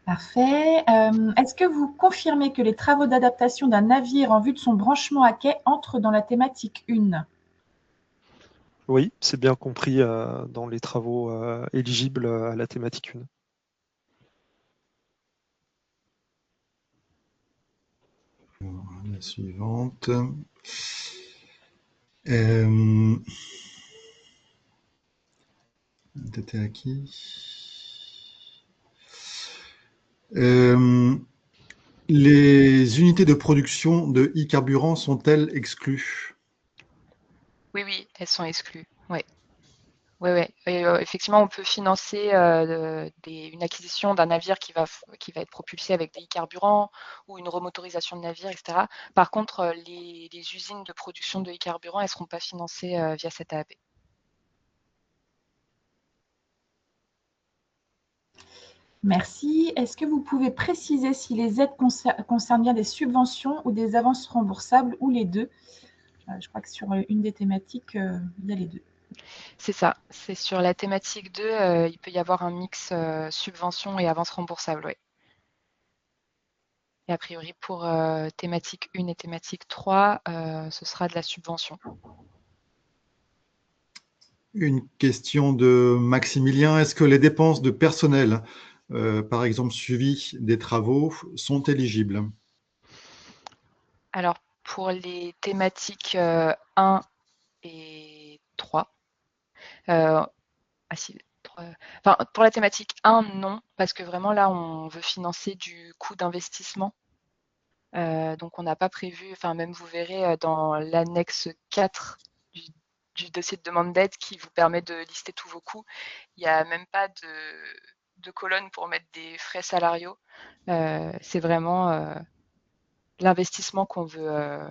Parfait. Est-ce que vous confirmez que les travaux d'adaptation d'un navire en vue de son branchement à quai entrent dans la thématique 1? Oui, c'est bien compris dans les travaux éligibles à la thématique 1. La suivante. T'étais à qui? Les unités de production de e-carburant sont-elles exclues? Oui, elles sont exclues. Ouais. Et, effectivement, on peut financer une acquisition d'un navire qui va être propulsé avec des e-carburants ou une remotorisation de navire, etc. Par contre, les usines de production de e-carburant, elles ne seront pas financées via cette AAP. Merci. Est-ce que vous pouvez préciser si les aides concernent bien des subventions ou des avances remboursables ou les deux? Je crois que sur une des thématiques, il y a les deux. C'est ça. C'est sur la thématique 2, il peut y avoir un mix subvention et avance remboursable, oui. Et a priori, pour thématique 1 et thématique 3, ce sera de la subvention. Une question de Maximilien. Est-ce que les dépenses de personnel, par exemple suivi des travaux, sont éligibles? Alors, pour les thématiques 1 et 3, pour la thématique 1, non, parce que vraiment là, on veut financer du coût d'investissement. Donc, on n'a pas prévu, même vous verrez dans l'annexe 4 du dossier de demande d'aide qui vous permet de lister tous vos coûts, il n'y a même pas de colonne pour mettre des frais salariaux. C'est vraiment l'investissement qu'on veut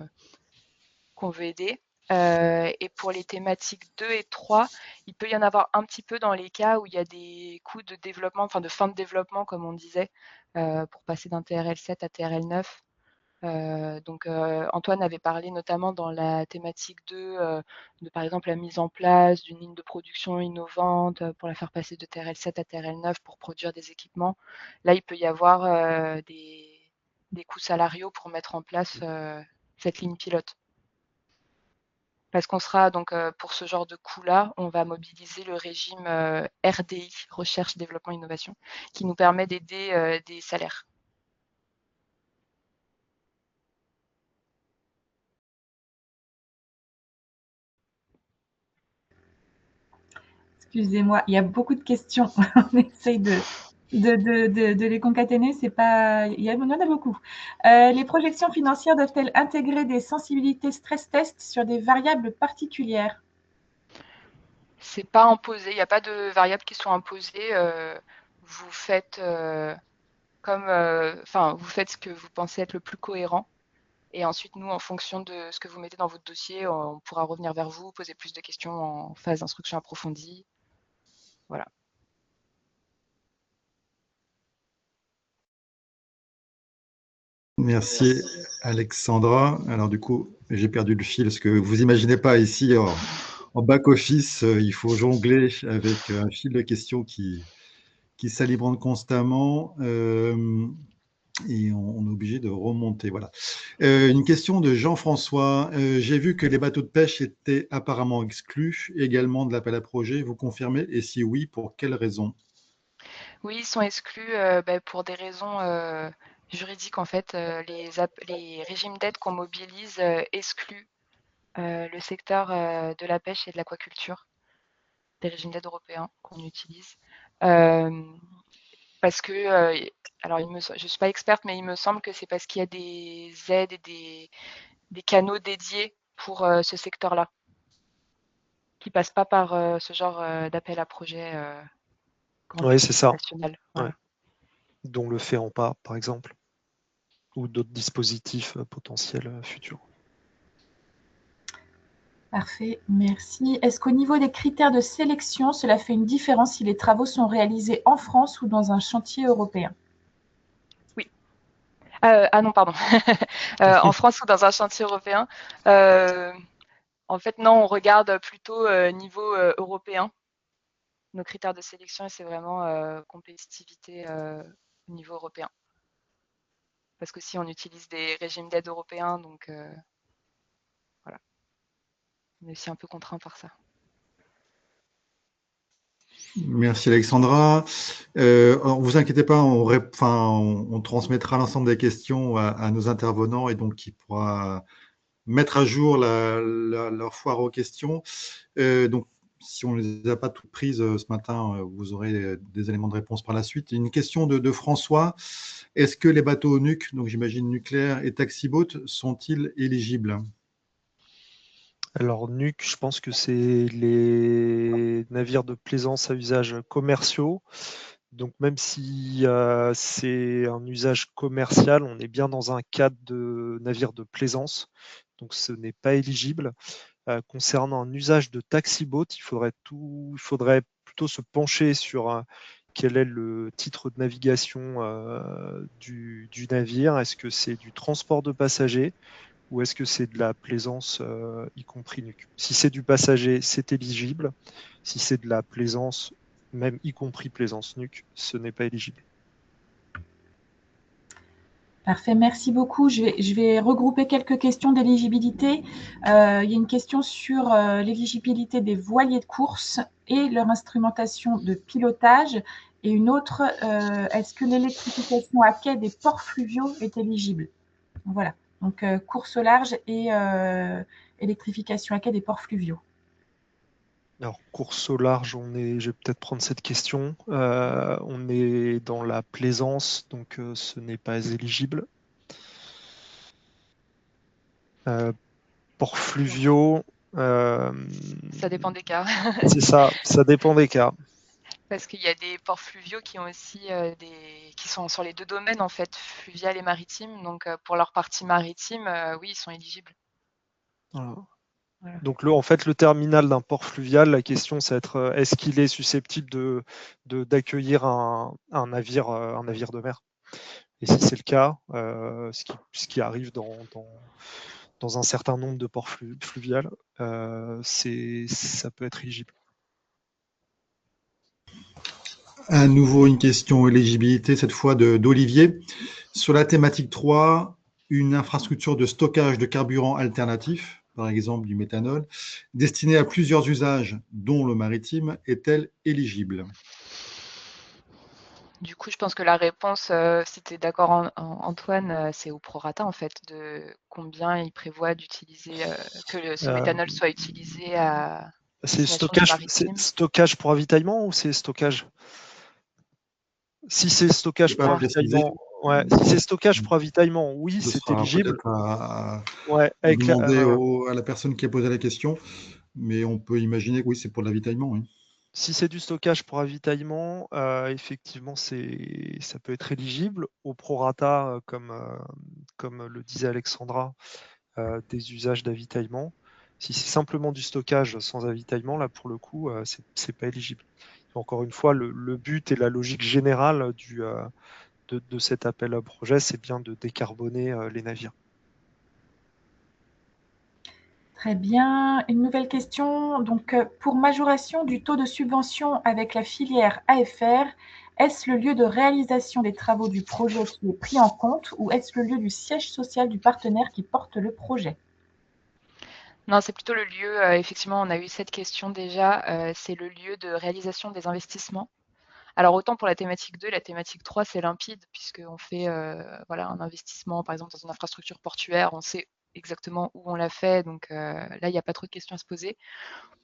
aider. Et pour les thématiques 2 et 3, il peut y en avoir un petit peu dans les cas où il y a des coûts de développement, de fin de développement, comme on disait, pour passer d'un TRL7 à TRL9. Donc Antoine avait parlé notamment dans la thématique 2 de par exemple la mise en place d'une ligne de production innovante pour la faire passer de TRL7 à TRL9 pour produire des équipements. Là, il peut y avoir des coûts salariaux pour mettre en place cette ligne pilote. Parce qu'on sera donc pour ce genre de coûts-là, on va mobiliser le régime RDI, recherche, développement, innovation, qui nous permet d'aider des salaires. Excusez-moi, il y a beaucoup de questions. On essaye de les concaténer. C'est pas, il y en a beaucoup. Les projections financières doivent-elles intégrer des sensibilités stress test sur des variables particulières? C'est pas imposé, il n'y a pas de variables qui sont imposées. Vous faites vous faites ce que vous pensez être le plus cohérent. Et ensuite, nous, en fonction de ce que vous mettez dans votre dossier, on pourra revenir vers vous, poser plus de questions en phase d'instruction approfondie. Voilà. Merci Alexandra. Alors du coup, j'ai perdu le fil parce que vous imaginez pas ici en back-office, il faut jongler avec un fil de questions qui s'alimente constamment et on est obligé de remonter. Voilà. Une question de Jean-François. J'ai vu que les bateaux de pêche étaient apparemment exclus également de l'appel à projet. Vous confirmez? Et si oui, pour quelles raisons? Oui, ils sont exclus pour des raisons juridiques en fait. Les régimes d'aide qu'on mobilise excluent le secteur de la pêche et de l'aquaculture, des régimes d'aide européens qu'on utilise. Parce que, alors je ne suis pas experte, mais il me semble que c'est parce qu'il y a des aides et des canaux dédiés pour ce secteur-là, qui ne passent pas par ce genre d'appel à projet grand Oui, c'est public ça. national. Ouais. Voilà. Dont le fait en pas, par exemple, ou d'autres dispositifs potentiels futurs. Parfait, merci. Est-ce qu'au niveau des critères de sélection, cela fait une différence si les travaux sont réalisés en France ou dans un chantier européen? Oui. Ah non, pardon. En France ou dans un chantier européen. En fait, non, on regarde plutôt niveau européen. Nos critères de sélection, c'est vraiment compétitivité au niveau européen. Parce que si on utilise des régimes d'aide européens, donc voilà, on est aussi un peu contraint par ça. Merci Alexandra. Vous inquiétez pas, on transmettra l'ensemble des questions à nos intervenants et donc qui pourra mettre à jour leur foire aux questions. Donc, si on ne les a pas toutes prises ce matin, vous aurez des éléments de réponse par la suite. Une question de François. Est-ce que les bateaux nuc, donc j'imagine nucléaires et taxiboat, sont-ils éligibles? Alors, nuc, je pense que c'est les navires de plaisance à usage commerciaux. Donc, même si c'est un usage commercial, on est bien dans un cadre de navire de plaisance. Donc, ce n'est pas éligible. Concernant un usage de taxiboat, il faudrait plutôt se pencher sur quel est le titre de navigation du navire. Est-ce que c'est du transport de passagers ou est-ce que c'est de la plaisance, y compris nuc? Si c'est du passager, c'est éligible. Si c'est de la plaisance, même y compris plaisance nuc, ce n'est pas éligible. Parfait, merci beaucoup. Je vais regrouper quelques questions d'éligibilité. Il y a une question sur l'éligibilité des voiliers de course et leur instrumentation de pilotage. Et une autre, est-ce que l'électrification à quai des ports fluviaux est éligible? Voilà, donc course au large et électrification à quai des ports fluviaux. Alors, course au large, je vais peut-être prendre cette question. On est dans la plaisance, donc ce n'est pas éligible. Ports fluviaux. Ça dépend des cas. C'est ça dépend des cas. Parce qu'il y a des ports fluviaux qui ont aussi qui sont sur les deux domaines en fait, fluvial et maritime. Donc pour leur partie maritime, oui, ils sont éligibles. Voilà. Voilà. Donc en fait, le terminal d'un port fluvial, la question c'est est-ce qu'il est susceptible d'accueillir un navire de mer? Et si c'est le cas, ce qui arrive dans un certain nombre de ports fluviales, ça peut être éligible. À nouveau, une question éligibilité, cette fois d'Olivier. Sur la thématique 3, une infrastructure de stockage de carburant alternatif, par exemple du méthanol, destinée à plusieurs usages, dont le maritime, est-elle éligible? Du coup, je pense que la réponse, si tu es d'accord, Antoine, c'est au prorata, en fait, de combien il prévoit d'utiliser, que ce méthanol soit utilisé à C'est destination du maritime. stockage pour ravitaillement ou c'est stockage? Si c'est stockage pour ravitaillement, ouais. Si c'est stockage pour ravitaillement, oui, c'est éligible. Ouais, demander à la personne qui a posé la question, mais on peut imaginer que oui, c'est pour l'avitaillement. Oui. Si c'est du stockage pour ravitaillement, effectivement, ça peut être éligible au prorata, comme le disait Alexandra, des usages d'avitaillement. Si c'est simplement du stockage sans avitaillement, là, pour le coup, c'est pas éligible. Encore une fois, le but et la logique générale de cet appel à projet, c'est bien de décarboner les navires. Très bien. Une nouvelle question. Donc, pour majoration du taux de subvention avec la filière AFR, est-ce le lieu de réalisation des travaux du projet qui est pris en compte ou est-ce le lieu du siège social du partenaire qui porte le projet? Non, c'est plutôt le lieu, effectivement, on a eu cette question déjà, c'est le lieu de réalisation des investissements. Alors autant pour la thématique 2, la thématique 3, c'est limpide puisqu'on fait voilà, un investissement, par exemple, dans une infrastructure portuaire, on sait exactement où on l'a fait, donc là, il n'y a pas trop de questions à se poser.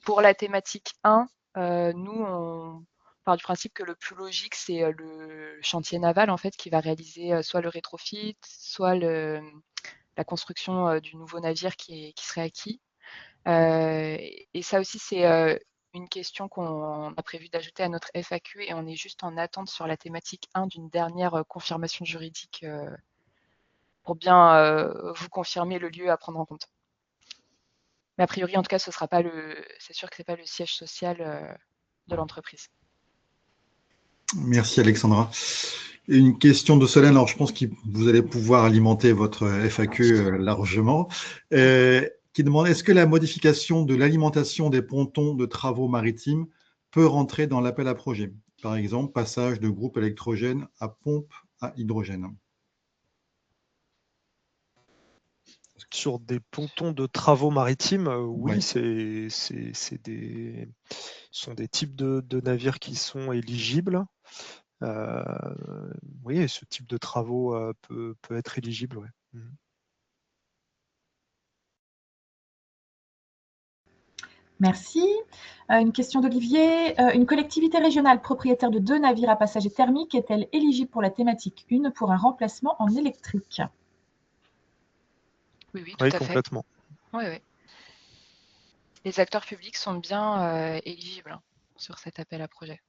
Pour la thématique 1, nous, on part du principe que le plus logique, c'est le chantier naval, en fait, qui va réaliser soit le rétrofit, soit la construction du nouveau navire qui serait acquis. Et ça aussi, c'est une question qu'on a prévu d'ajouter à notre FAQ et on est juste en attente sur la thématique 1 d'une dernière confirmation juridique pour bien vous confirmer le lieu à prendre en compte. Mais a priori, en tout cas, c'est sûr que ce n'est pas le siège social de l'entreprise. Merci Alexandra. Une question de Solène, alors je pense que vous allez pouvoir alimenter votre FAQ largement, qui demande est-ce que la modification de l'alimentation des pontons de travaux maritimes peut rentrer dans l'appel à projet? Par exemple, passage de groupe électrogène à pompe à hydrogène. Sur des pontons de travaux maritimes, oui, Ouais. ce sont des types de navires qui sont éligibles. Oui, et ce type de travaux peut être éligible. Ouais. Merci. Une question d'Olivier. Une collectivité régionale propriétaire de 2 navires à passagers thermiques est-elle éligible pour la thématique 1 pour un remplacement en électrique? Oui, tout à fait. Complètement. Oui. Les acteurs publics sont bien éligibles sur cet appel à projet.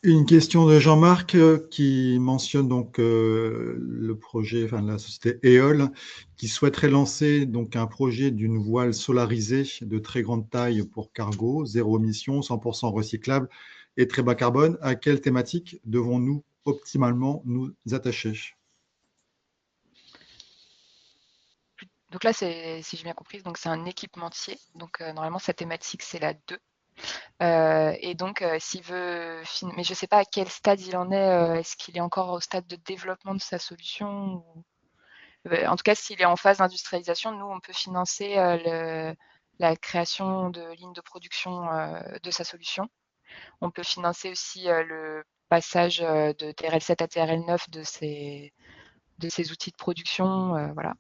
Une question de Jean-Marc qui mentionne donc le projet, enfin la société EOL, qui souhaiterait lancer donc un projet d'une voile solarisée de très grande taille pour cargo, 0 émission, 100% recyclable et très bas carbone. À quelle thématique devons-nous optimalement nous attacher? Donc là, si j'ai bien compris, donc c'est un équipementier. Donc normalement, sa thématique, c'est la 2. Et donc, s'il veut, mais je ne sais pas à quel stade il en est. Est-ce qu'il est encore au stade de développement de sa solution ou... En tout cas, s'il est en phase d'industrialisation, nous, on peut financer la création de lignes de production de sa solution. On peut financer aussi le passage de TRL7 à TRL9 de ces outils de production. Voilà.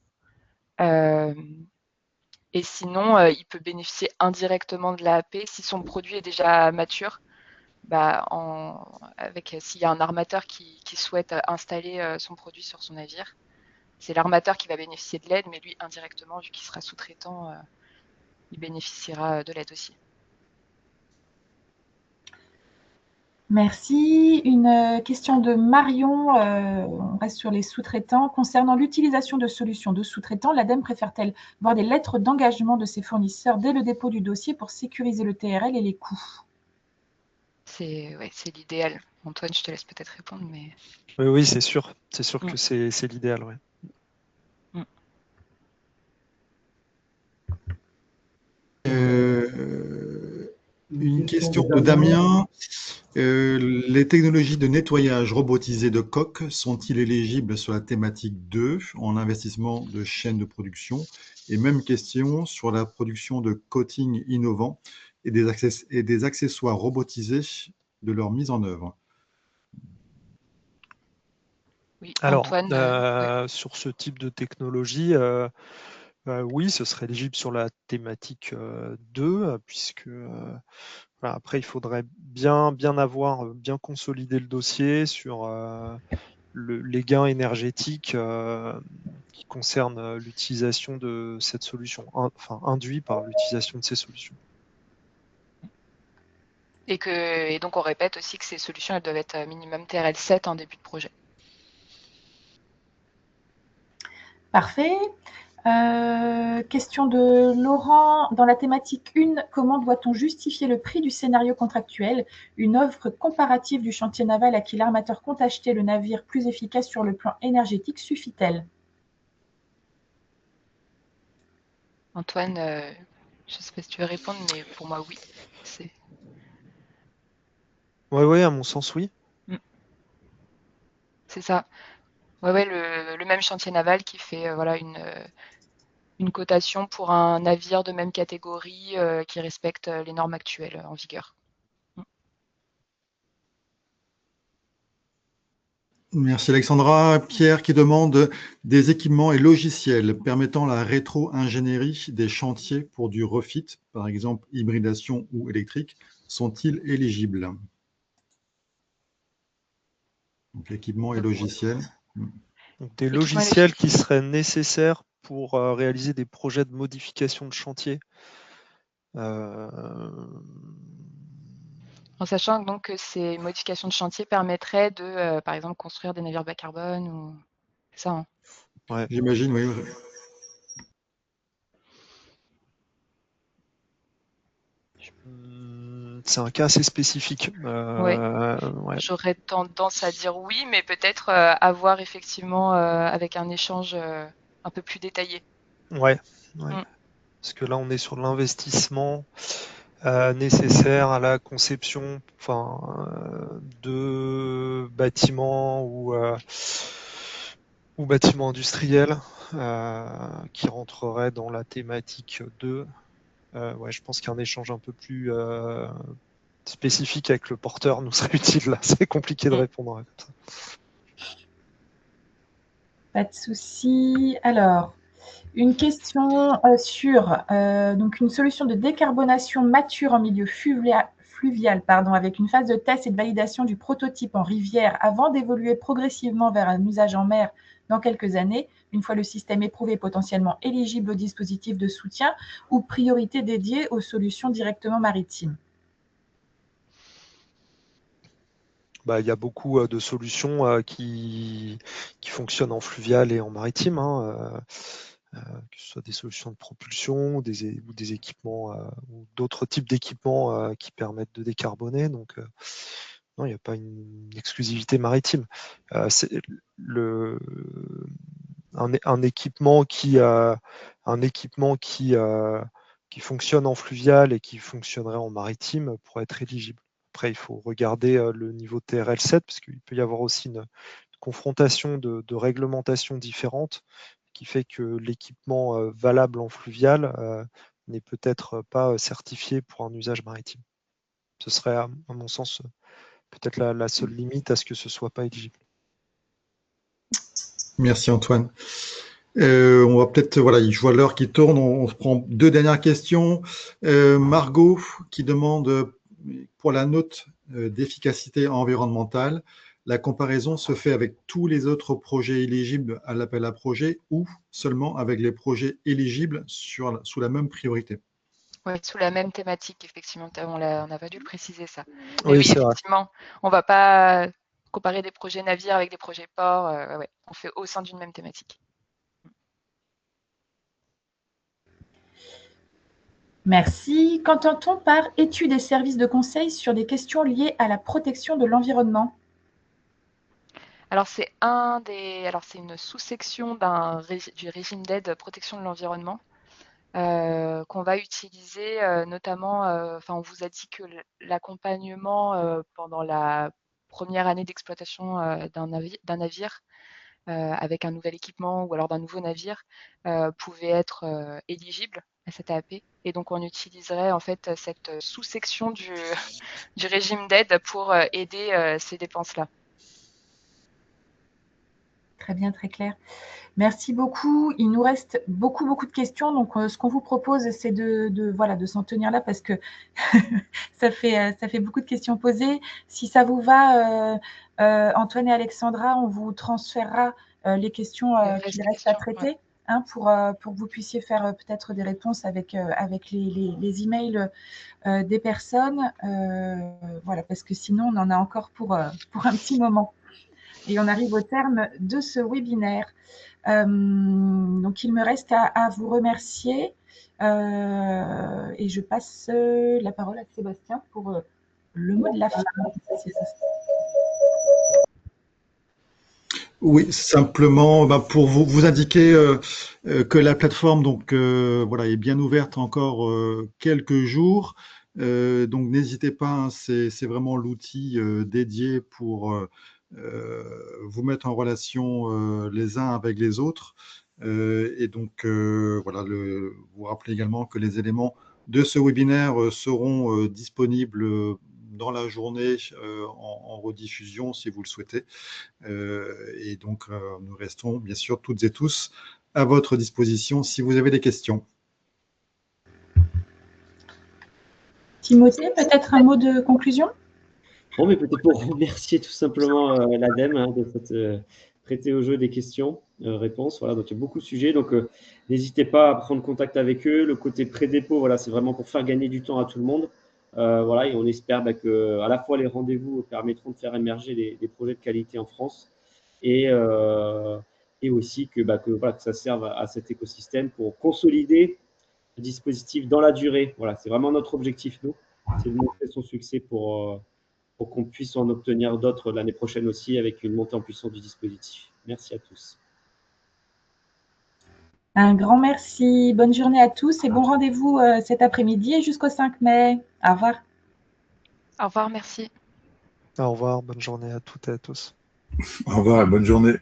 Et sinon, il peut bénéficier indirectement de l'AAP si son produit est déjà mature. Bah, s'il y a un armateur qui souhaite installer son produit sur son navire, c'est l'armateur qui va bénéficier de l'aide, mais lui, indirectement, vu qu'il sera sous-traitant, il bénéficiera de l'aide aussi. Merci. Une question de Marion, on reste sur les sous-traitants. Concernant l'utilisation de solutions de sous-traitants, l'ADEME préfère-t-elle voir des lettres d'engagement de ses fournisseurs dès le dépôt du dossier pour sécuriser le TRL et les coûts? c'est l'idéal. Antoine, je te laisse peut-être répondre, mais Oui, c'est sûr Mm. que c'est l'idéal, ouais. Une question de Damien. Les technologies de nettoyage robotisé de coques sont-ils éligibles sur la thématique 2 en investissement de chaîne de production? Et même question sur la production de coatings innovants et des accessoires robotisés de leur mise en œuvre. oui, Alors, Antoine, sur ce type de technologie, oui, ce serait éligible sur la thématique 2, puisque voilà, après, il faudrait bien consolider le dossier sur les gains énergétiques qui concernent l'utilisation de cette solution, enfin induits par l'utilisation de ces solutions. et donc on répète aussi que ces solutions, elles doivent être minimum TRL 7 en début de projet. Parfait. Question de Laurent. Dans la thématique 1, comment doit-on justifier le prix du scénario contractuel? Une offre comparative du chantier naval à qui l'armateur compte acheter le navire plus efficace sur le plan énergétique suffit-elle? Antoine, je ne sais pas si tu veux répondre, mais pour moi, oui. Oui, à mon sens, oui. C'est ça. Ouais, le même chantier naval qui fait voilà, une cotation pour un navire de même catégorie qui respecte les normes actuelles en vigueur. Merci Alexandra. Pierre qui demande des équipements et logiciels permettant la rétro-ingénierie des chantiers pour du refit, par exemple hybridation ou électrique, sont-ils éligibles? Donc équipements et logiciels. Donc, des Équipements et logiciels qui seraient nécessaires pour réaliser des projets de modification de chantier. En sachant donc que ces modifications de chantier permettraient de, par exemple, construire des navires bas carbone ou ça. Hein. Ouais. J'imagine, oui. C'est un cas assez spécifique. Ouais. Ouais. J'aurais tendance à dire oui, mais peut-être à voir effectivement avec un échange un peu plus détaillé. Ouais. Parce que là, on est sur l'investissement nécessaire à la conception de bâtiments ou bâtiments industriels qui rentreraient dans la thématique 2. Ouais, je pense qu'un échange un peu plus spécifique avec le porteur nous serait utile là. C'est compliqué de répondre comme ça. Pas de souci. Alors, une question sur donc une solution de décarbonation mature en milieu fluvial, avec une phase de test et de validation du prototype en rivière avant d'évoluer progressivement vers un usage en mer dans quelques années, une fois le système éprouvé potentiellement éligible au dispositif de soutien, ou priorité dédiée aux solutions directement maritimes? Il y a beaucoup de solutions qui fonctionnent en fluvial et en maritime, hein, que ce soit des solutions de propulsion ou des équipements ou d'autres types d'équipements qui permettent de décarboner. Donc, non, il n'y a pas une exclusivité maritime. C'est un équipement qui fonctionne en fluvial et qui fonctionnerait en maritime pourrait être éligible. Après, il faut regarder le niveau TRL 7 parce qu'il peut y avoir aussi une confrontation de réglementations différentes qui fait que l'équipement valable en fluvial n'est peut-être pas certifié pour un usage maritime. Ce serait, à mon sens, peut-être la seule limite à ce que ce soit pas éligible. Merci Antoine. On va peut-être, voilà, je vois l'heure qui tourne, on se prend deux dernières questions. Margot qui demande pour la note d'efficacité environnementale, la comparaison se fait avec tous les autres projets éligibles à l'appel à projet ou seulement avec les projets éligibles sous la même priorité? Oui, sous la même thématique, effectivement. On n'a pas dû le préciser, ça. Mais Oui, oui, c'est vrai. effectivement, on ne va pas comparer des projets navires avec des projets ports. On fait au sein d'une même thématique. Merci. Qu'entend-on par études et services de conseil sur des questions liées à la protection de l'environnement? Alors c'est une sous-section du régime d'aide protection de l'environnement qu'on va utiliser notamment. Enfin, on vous a dit que l'accompagnement pendant la première année d'exploitation d'un navire avec un nouvel équipement ou alors d'un nouveau navire pouvait être éligible à cette AAP. Et donc on utiliserait en fait cette sous-section du régime d'aide pour aider ces dépenses-là. Très bien, très clair. Merci beaucoup. Il nous reste beaucoup de questions. Donc, ce qu'on vous propose, c'est de s'en tenir là parce que ça fait beaucoup de questions posées. Si ça vous va, Antoine et Alexandra, on vous transférera les questions qui restent à traiter, hein, pour que vous puissiez faire peut-être des réponses avec les emails des personnes. Voilà, parce que sinon, on en a encore pour un petit moment. Et on arrive au terme de ce webinaire. Donc, il me reste à vous remercier et je passe la parole à Sébastien pour le mot de la fin. Oui, simplement pour vous indiquer que la plateforme voilà, est bien ouverte encore quelques jours. Donc n'hésitez pas, hein, c'est vraiment l'outil dédié pour vous mettre en relation les uns avec les autres. Et donc voilà, vous rappelez également que les éléments de ce webinaire seront disponibles dans la journée en rediffusion si vous le souhaitez. Et donc, nous restons bien sûr toutes et tous à votre disposition si vous avez des questions. Timothée, peut-être un mot de conclusion? Bon, mais peut-être pour remercier tout simplement l'ADEME de s'être prêté au jeu des questions-réponses. Voilà, donc il y a beaucoup de sujets. Donc, n'hésitez pas à prendre contact avec eux. Le côté pré-dépôt, voilà, c'est vraiment pour faire gagner du temps à tout le monde. Voilà, et on espère que à la fois les rendez-vous permettront de faire émerger des projets de qualité en France et aussi que ça serve à cet écosystème pour consolider le dispositif dans la durée. Voilà, c'est vraiment notre objectif, nous, c'est de montrer son succès pour qu'on puisse en obtenir d'autres l'année prochaine aussi avec une montée en puissance du dispositif. Merci à tous. Un grand merci. Bonne journée à tous et bon rendez-vous cet après-midi et jusqu'au 5 mai. Au revoir. Au revoir, merci. Au revoir, bonne journée à toutes et à tous. Au revoir et bonne journée.